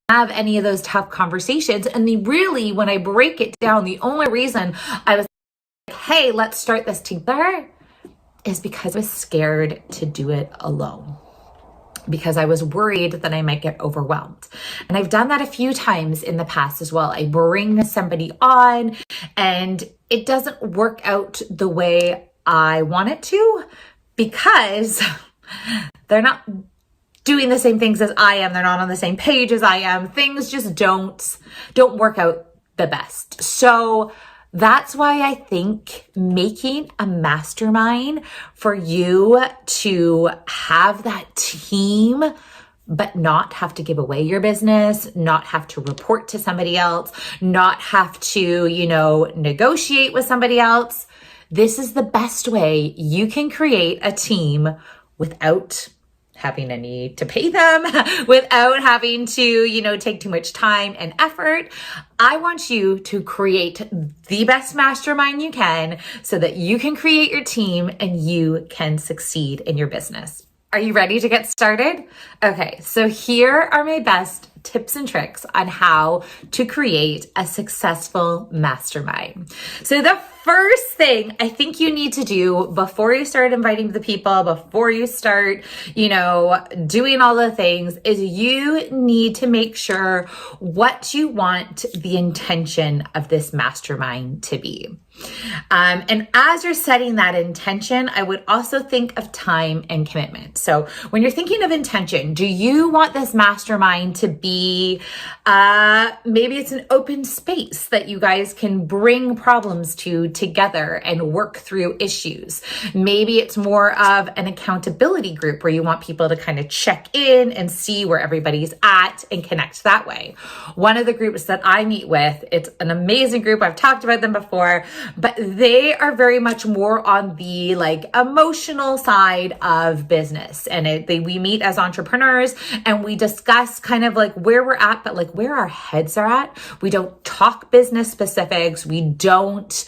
have any of those tough conversations. And really, when I break it down, the only reason I was like, hey, let's start this together is because I was scared to do it alone. Because I was worried that I might get overwhelmed. And I've done that a few times in the past as well. I bring somebody on and it doesn't work out the way I want it to because they're not doing the same things as I am. They're not on the same page as I am. Things just don't work out the best. So that's why I think making a mastermind for you to have that team, but not have to give away your business, not have to report to somebody else, not have to, negotiate with somebody else. This is the best way you can create a team without having a need to pay them, without having to, take too much time and effort. I want you to create the best mastermind you can so that you can create your team and you can succeed in your business. Are you ready to get started? Okay, so here are my best tips and tricks on how to create a successful mastermind. So the first thing I think you need to do before you start inviting the people, before you start, doing all the things, is you need to make sure what you want the intention of this mastermind to be. And as you're setting that intention, I would also think of time and commitment. So when you're thinking of intention, do you want this mastermind to be, maybe it's an open space that you guys can bring problems together and work through issues. Maybe it's more of an accountability group where you want people to kind of check in and see where everybody's at and connect that way. One of the groups that I meet with, it's an amazing group. I've talked about them before, but they are very much more on the emotional side of business. And we meet as entrepreneurs and we discuss kind of where we're at, but where our heads are at. We don't talk business specifics. We don't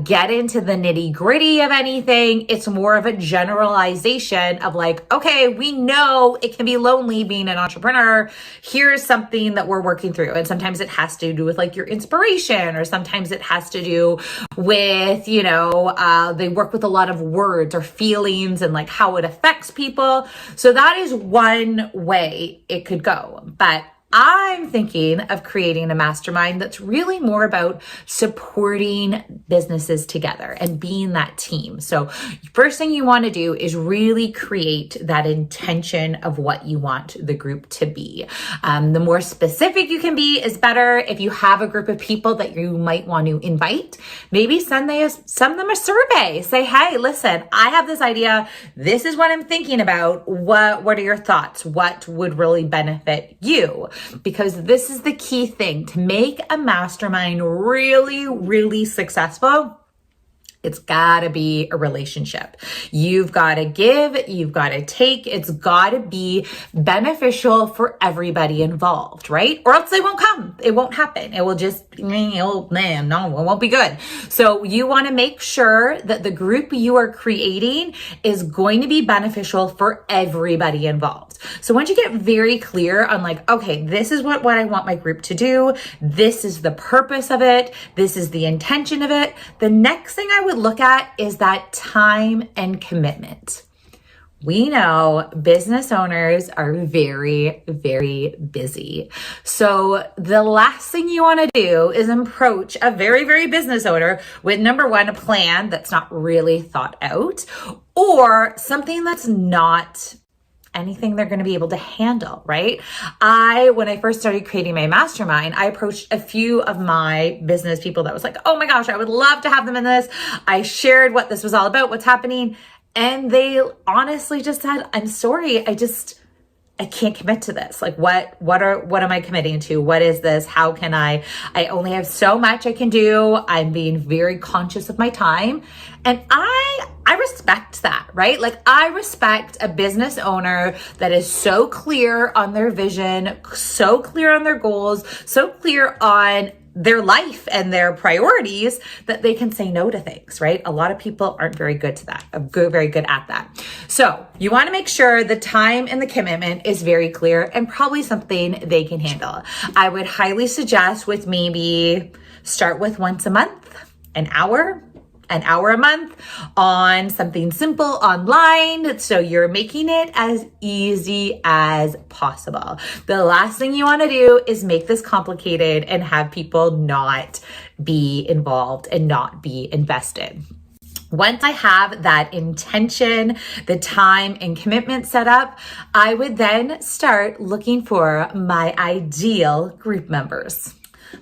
get into the nitty gritty of anything. It's more of a generalization of okay, we know it can be lonely being an entrepreneur. Here's something that we're working through. And sometimes it has to do with your inspiration, or sometimes it has to do with, they work with a lot of words or feelings and how it affects people. So that is one way it could go. But I'm thinking of creating a mastermind that's really more about supporting businesses together and being that team. So first thing you want to do is really create that intention of what you want the group to be. The more specific you can be is better. If you have a group of people that you might want to invite, maybe send them a survey. Say, hey, listen, I have this idea. This is what I'm thinking about. What are your thoughts? What would really benefit you? Because this is the key thing to make a mastermind really, really successful. It's gotta be a relationship. You've gotta give, you've gotta take. It's gotta be beneficial for everybody involved, right? Or else they won't come. It won't happen. It will just, it won't be good. So you wanna make sure that the group you are creating is going to be beneficial for everybody involved. So once you get very clear on like, okay, this is what I want my group to do. This is the purpose of it. This is the intention of it. The next thing I would look at is that time and commitment. We know business owners are very, very busy. So the last thing you want to do is approach a very, very business owner with number one, a plan that's not really thought out, or something that's not anything they're going to be able to handle, right? When I first started creating my mastermind, I approached a few of my business people that was like, oh my gosh, I would love to have them in this. I shared what this was all about, what's happening. And they honestly just said, I'm sorry, I can't commit to this. Like what am I committing to? What is this? How can I only have so much I can do. I'm being very conscious of my time. And I respect that, right? Like I respect a business owner that is so clear on their vision, so clear on their goals, so clear on their life and their priorities that they can say no to things, right? A lot of people aren't very good to that, very good at that. So you want to make sure the time and the commitment is very clear and probably something they can handle. I would highly suggest with maybe start with once a month, an hour a month on something simple online. So you're making it as easy as possible. The last thing you want to do is make this complicated and have people not be involved and not be invested. Once I have that intention, the time and commitment set up, I would then start looking for my ideal group members.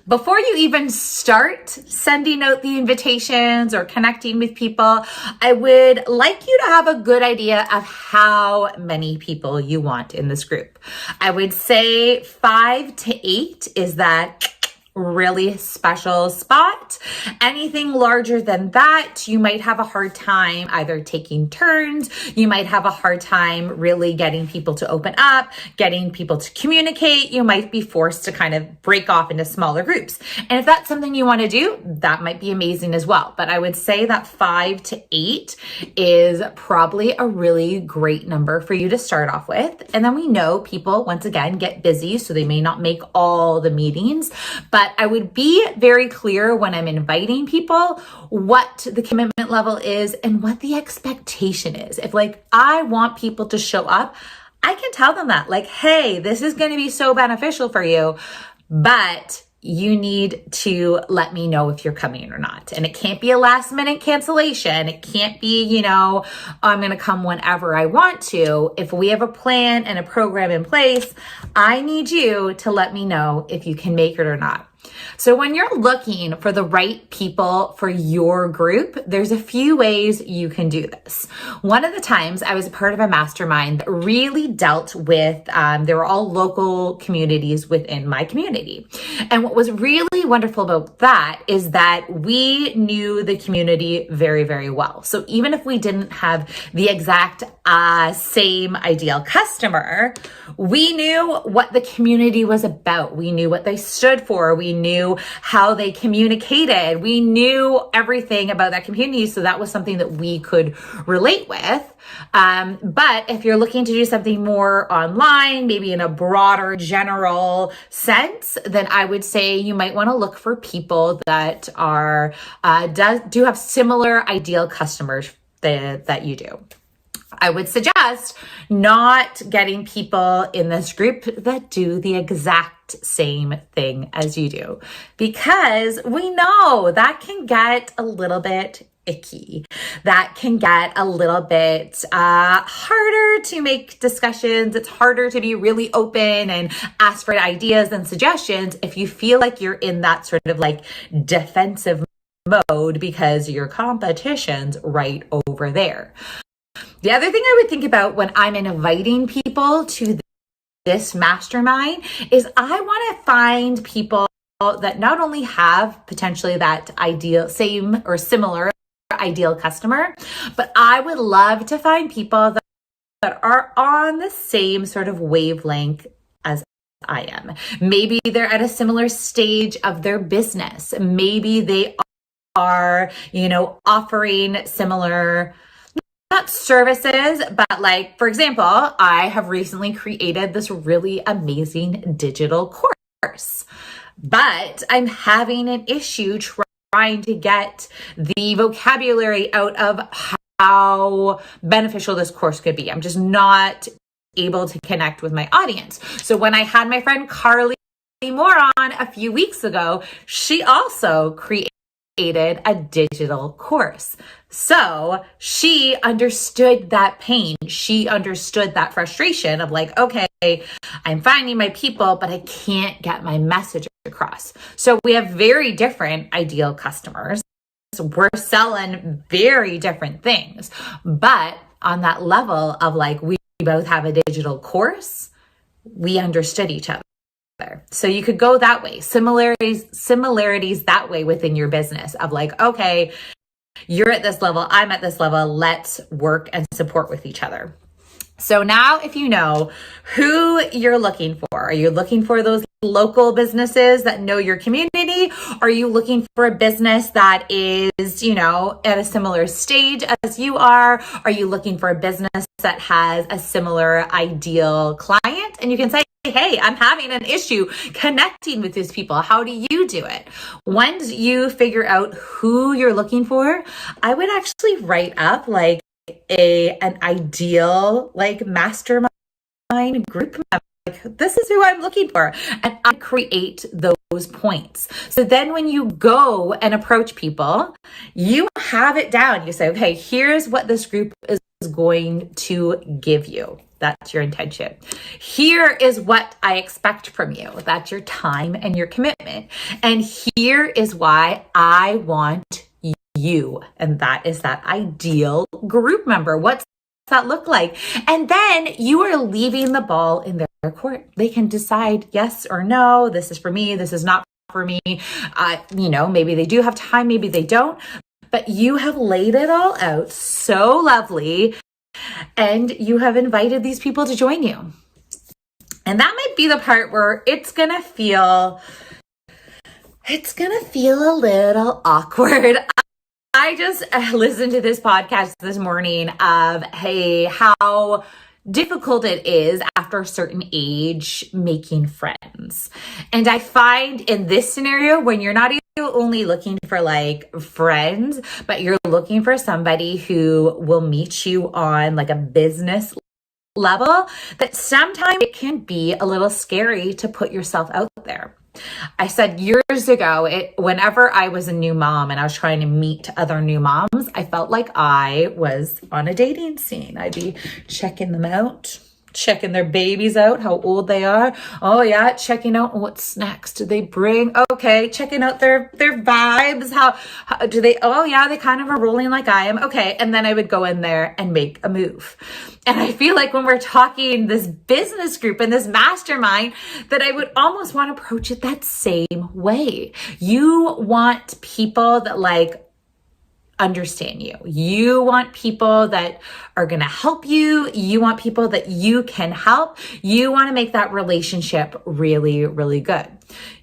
Before you even start sending out the invitations or connecting with people, I would like you to have a good idea of how many people you want in this group. I would say 5 to 8 is that really special spot. Anything larger than that, you might have a hard time either taking turns. You might have a hard time really getting people to open up, getting people to communicate. You might be forced to kind of break off into smaller groups. And if that's something you want to do, that might be amazing as well. But I would say that 5 to 8 is probably a really great number for you to start off with. And then we know people, once again, get busy, so they may not make all the meetings, but I would be very clear when I'm inviting people what the commitment level is and what the expectation is. If like I want people to show up, I can tell them that like, hey, this is going to be so beneficial for you, but you need to let me know if you're coming or not. And it can't be a last minute cancellation. It can't be, I'm going to come whenever I want to. If we have a plan and a program in place, I need you to let me know if you can make it or not. So when you're looking for the right people for your group, there's a few ways you can do this. One of the times I was a part of a mastermind that really dealt with, they were all local communities within my community. And what was really wonderful about that is that we knew the community very, very well. So even if we didn't have the exact same ideal customer, we knew what the community was about. We knew what they stood for. We knew how they communicated. We knew everything about that community. So that was something that we could relate with. But if you're looking to do something more online, maybe in a broader general sense, then I would say you might want to look for people that are, do have similar ideal customers that you do. I would suggest not getting people in this group that do the exact same thing as you do, because we know that can get a little bit icky. That can get a little bit harder to make discussions. It's harder to be really open and ask for ideas and suggestions if you feel like you're in that sort of like defensive mode because your competition's right over there. The other thing I would think about when I'm inviting people to this mastermind is I want to find people that not only have potentially that ideal, same or similar ideal customer, but I would love to find people that are on the same sort of wavelength as I am. Maybe they're at a similar stage of their business. Maybe they are, offering similar, not services, but like, for example, I have recently created this really amazing digital course, but I'm having an issue trying to get the vocabulary out of how beneficial this course could be. I'm just not able to connect with my audience. So when I had my friend Carly Moore on a few weeks ago, she also created a digital course. So she understood that pain. She understood that frustration of like, okay, I'm finding my people, but I can't get my message across. So we have very different ideal customers. So we're selling very different things, but on that level of like, we both have a digital course, we understood each other. So you could go that way, similarities that way within your business of like, okay, you're at this level, I'm at this level, let's work and support with each other. So now if you know who you're looking for, are you looking for those local businesses that know your community? Are you looking for a business that is, at a similar stage as you are? Are you looking for a business that has a similar ideal client? And you can say, hey, I'm having an issue connecting with these people. How do you do it? Once you figure out who you're looking for, I would actually write up like an ideal like mastermind group member. Like, this is who I'm looking for. And I create those points. So then when you go and approach people, you have it down. You say, okay, here's what this group is going to give you. That's your intention. Here is what I expect from you. That's your time and your commitment. And here is why I want you. And that is that ideal group member. What's that look like? And then you are leaving the ball in their court. They can decide yes or no. This is for me. This is not for me. Maybe they do have time. Maybe they don't. But you have laid it all out so lovely. And you have invited these people to join you. And that might be the part where it's going to feel a little awkward. I just listened to this podcast this morning of, hey, how difficult it is after a certain age making friends. And I find in this scenario, when you're not only looking for like friends, but you're looking for somebody who will meet you on like a business level, that sometimes it can be a little scary to put yourself out there. I said years ago, whenever I was a new mom and I was trying to meet other new moms, I felt like I was on a dating scene. I'd be checking them out, checking their babies out, how old they are. Oh yeah, checking out what's next. Do they bring? Okay, checking out their vibes. How do they? Oh yeah, they kind of are rolling like I am. Okay, and then I would go in there and make a move. And I feel like when we're talking this business group and this mastermind, that I would almost want to approach it that same way. You want people that like understand you. You want people that are going to help you. You want people that you can help. You want to make that relationship really, really good.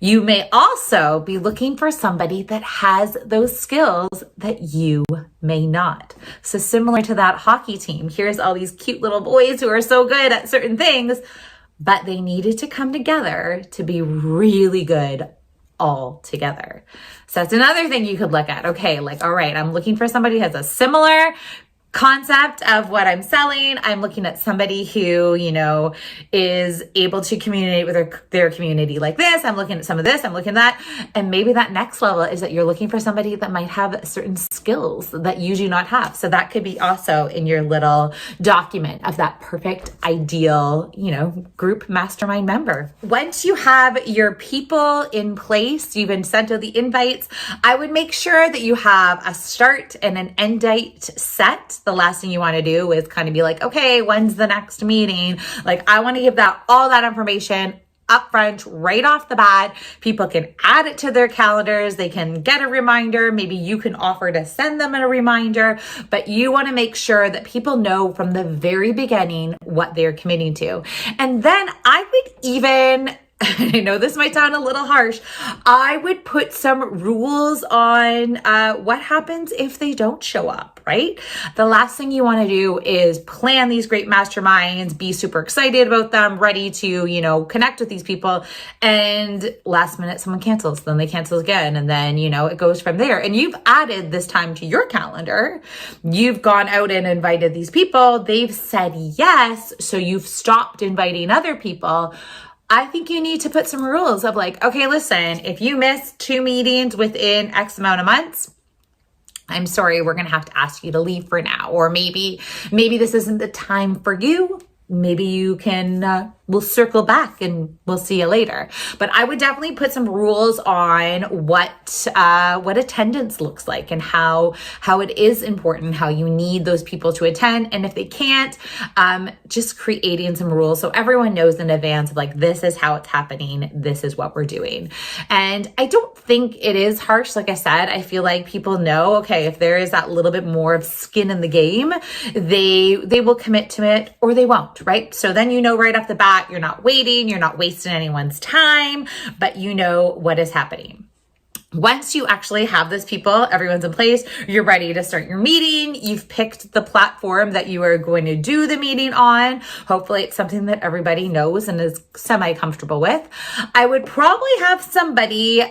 You may also be looking for somebody that has those skills that you may not. So similar to that hockey team, here's all these cute little boys who are so good at certain things, but they needed to come together to be really good all together. So that's another thing you could look at. Okay, like, all right, I'm looking for somebody who has a similar concept of what I'm selling. I'm looking at somebody who, is able to communicate with their community like this. I'm looking at some of this, I'm looking at that. And maybe that next level is that you're looking for somebody that might have certain skills that you do not have. So that could be also in your little document of that perfect, ideal, group mastermind member. Once you have your people in place, you've been sent out the invites, I would make sure that you have a start and an end date set. The last thing you want to do is kind of be like, okay, when's the next meeting? Like, I want to give all that information upfront, right off the bat. People can add it to their calendars. They can get a reminder. Maybe you can offer to send them a reminder, but you want to make sure that people know from the very beginning what they're committing to. And then I would even, I know this might sound a little harsh, I would put some rules on what happens if they don't show up, right? The last thing you want to do is plan these great masterminds, be super excited about them, ready to, connect with these people, and last minute someone cancels, then they cancel again, and then, it goes from there. And you've added this time to your calendar. You've gone out and invited these people. They've said yes, so you've stopped inviting other people. I think you need to put some rules of like, okay, listen, if you miss 2 meetings within X amount of months, I'm sorry, we're going to have to ask you to leave for now. Or maybe this isn't the time for you. Maybe you can, we'll circle back and we'll see you later. But I would definitely put some rules on what attendance looks like and how it is important, how you need those people to attend. And if they can't, just creating some rules so everyone knows in advance of like, this is how it's happening. This is what we're doing. And I don't think it is harsh. Like I said, I feel like people know, okay, if there is that little bit more of skin in the game, they will commit to it or they won't. Right? So then right off the bat, you're not waiting, you're not wasting anyone's time, but you know what is happening. Once you actually have those people, everyone's in place, you're ready to start your meeting. You've picked the platform that you are going to do the meeting on. Hopefully it's something that everybody knows and is semi-comfortable with. I would probably have somebody,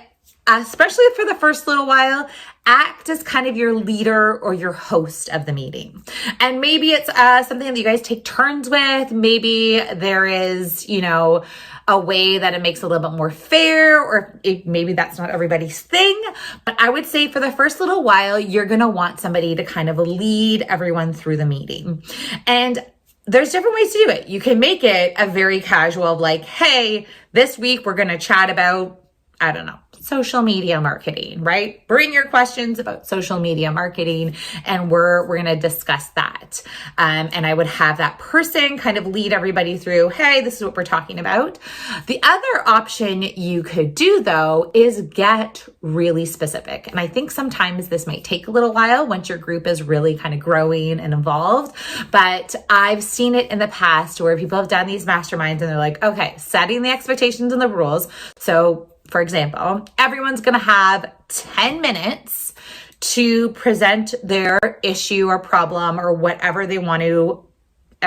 especially for the first little while, act as kind of your leader or your host of the meeting. And maybe it's something that you guys take turns with. Maybe there is, a way that it makes it a little bit more fair, or maybe that's not everybody's thing. But I would say for the first little while, you're going to want somebody to kind of lead everyone through the meeting. And there's different ways to do it. You can make it a very casual, like, hey, this week we're going to chat about, I don't know, social media marketing, right? Bring your questions about social media marketing and we're going to discuss that. And I would have that person kind of lead everybody through, hey, this is what we're talking about. The other option you could do though is get really specific. And I think sometimes this might take a little while once your group is really kind of growing and involved, but I've seen it in the past where people have done these masterminds and they're like, okay, setting the expectations and the rules. So for example, everyone's going to have 10 minutes to present their issue or problem or whatever they want to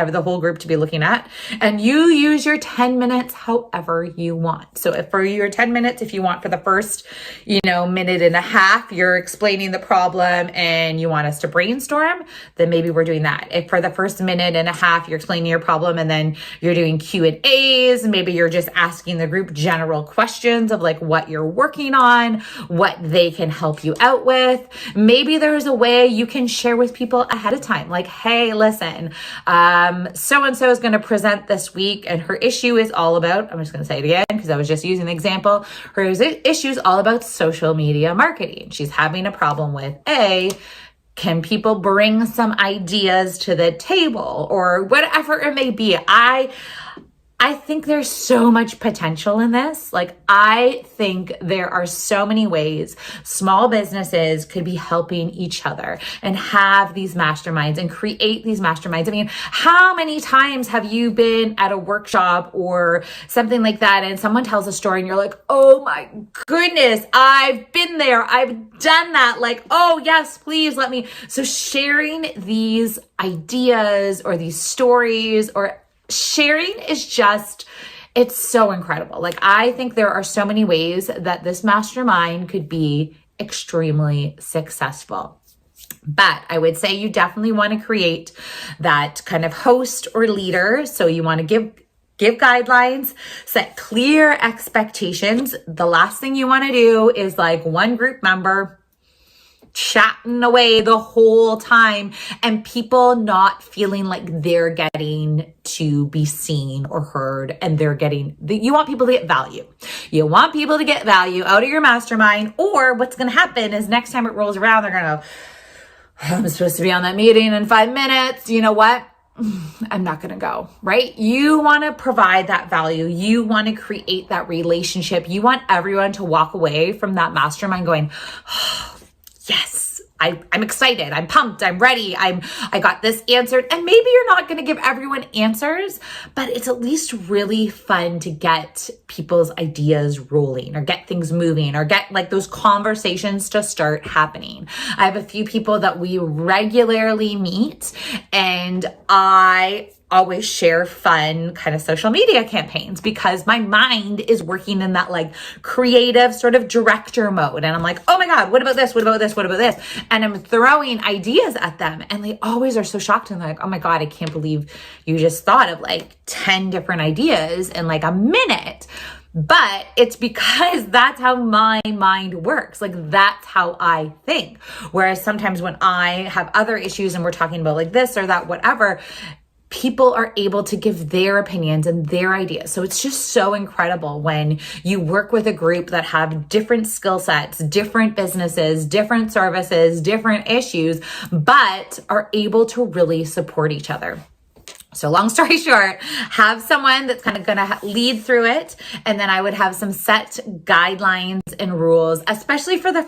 the whole group to be looking at. And you use your 10 minutes however you want. So if for your 10 minutes, if you want for the first, minute and a half, you're explaining the problem and you want us to brainstorm, then maybe we're doing that. If for the first minute and a half, you're explaining your problem and then you're doing Q&As, maybe you're just asking the group general questions of like what you're working on, what they can help you out with. Maybe there's a way you can share with people ahead of time. Like, hey, listen, so-and-so is going to present this week and her issue is all about, I'm just going to say it again because I was just using the example, her issue is all about social media marketing. She's having a problem with can people bring some ideas to the table or whatever it may be. I think there's so much potential in this. Like, I think there are so many ways small businesses could be helping each other and have these masterminds and create these masterminds. I mean, how many times have you been at a workshop or something like that and someone tells a story and you're like, oh my goodness, I've been there. I've done that. Like, oh yes, please let me. So sharing these ideas or these stories or sharing is just, it's so incredible. Like, I think there are so many ways that this mastermind could be extremely successful. But I would say you definitely want to create that kind of host or leader. So you want to give guidelines, set clear expectations. The last thing you want to do is like one group member chatting away the whole time and people not feeling like they're getting to be seen or heard, and you want people to get value. You want people to get value out of your mastermind, or what's going to happen is next time it rolls around, they're going to, I'm supposed to be on that meeting in 5 minutes. You know what? I'm not going to go, right? You want to provide that value. You want to create that relationship. You want everyone to walk away from that mastermind going, oh, yes, I'm excited. I'm pumped. I'm ready. I got this answered. And maybe you're not going to give everyone answers, but it's at least really fun to get people's ideas rolling or get things moving or get like those conversations to start happening. I have a few people that we regularly meet, and I always share fun kind of social media campaigns because my mind is working in that like creative sort of director mode. And I'm like, oh my God, what about this? What about this? What about this? And I'm throwing ideas at them. And they always are so shocked and like, oh my God, I can't believe you just thought of like 10 different ideas in like a minute. But it's because that's how my mind works. Like that's how I think. Whereas sometimes when I have other issues and we're talking about like this or that, whatever, people are able to give their opinions and their ideas. So it's just so incredible when you work with a group that have different skill sets, different businesses, different services, different issues, but are able to really support each other. So long story short, have someone that's kind of going to lead through it. And then I would have some set guidelines and rules, especially for the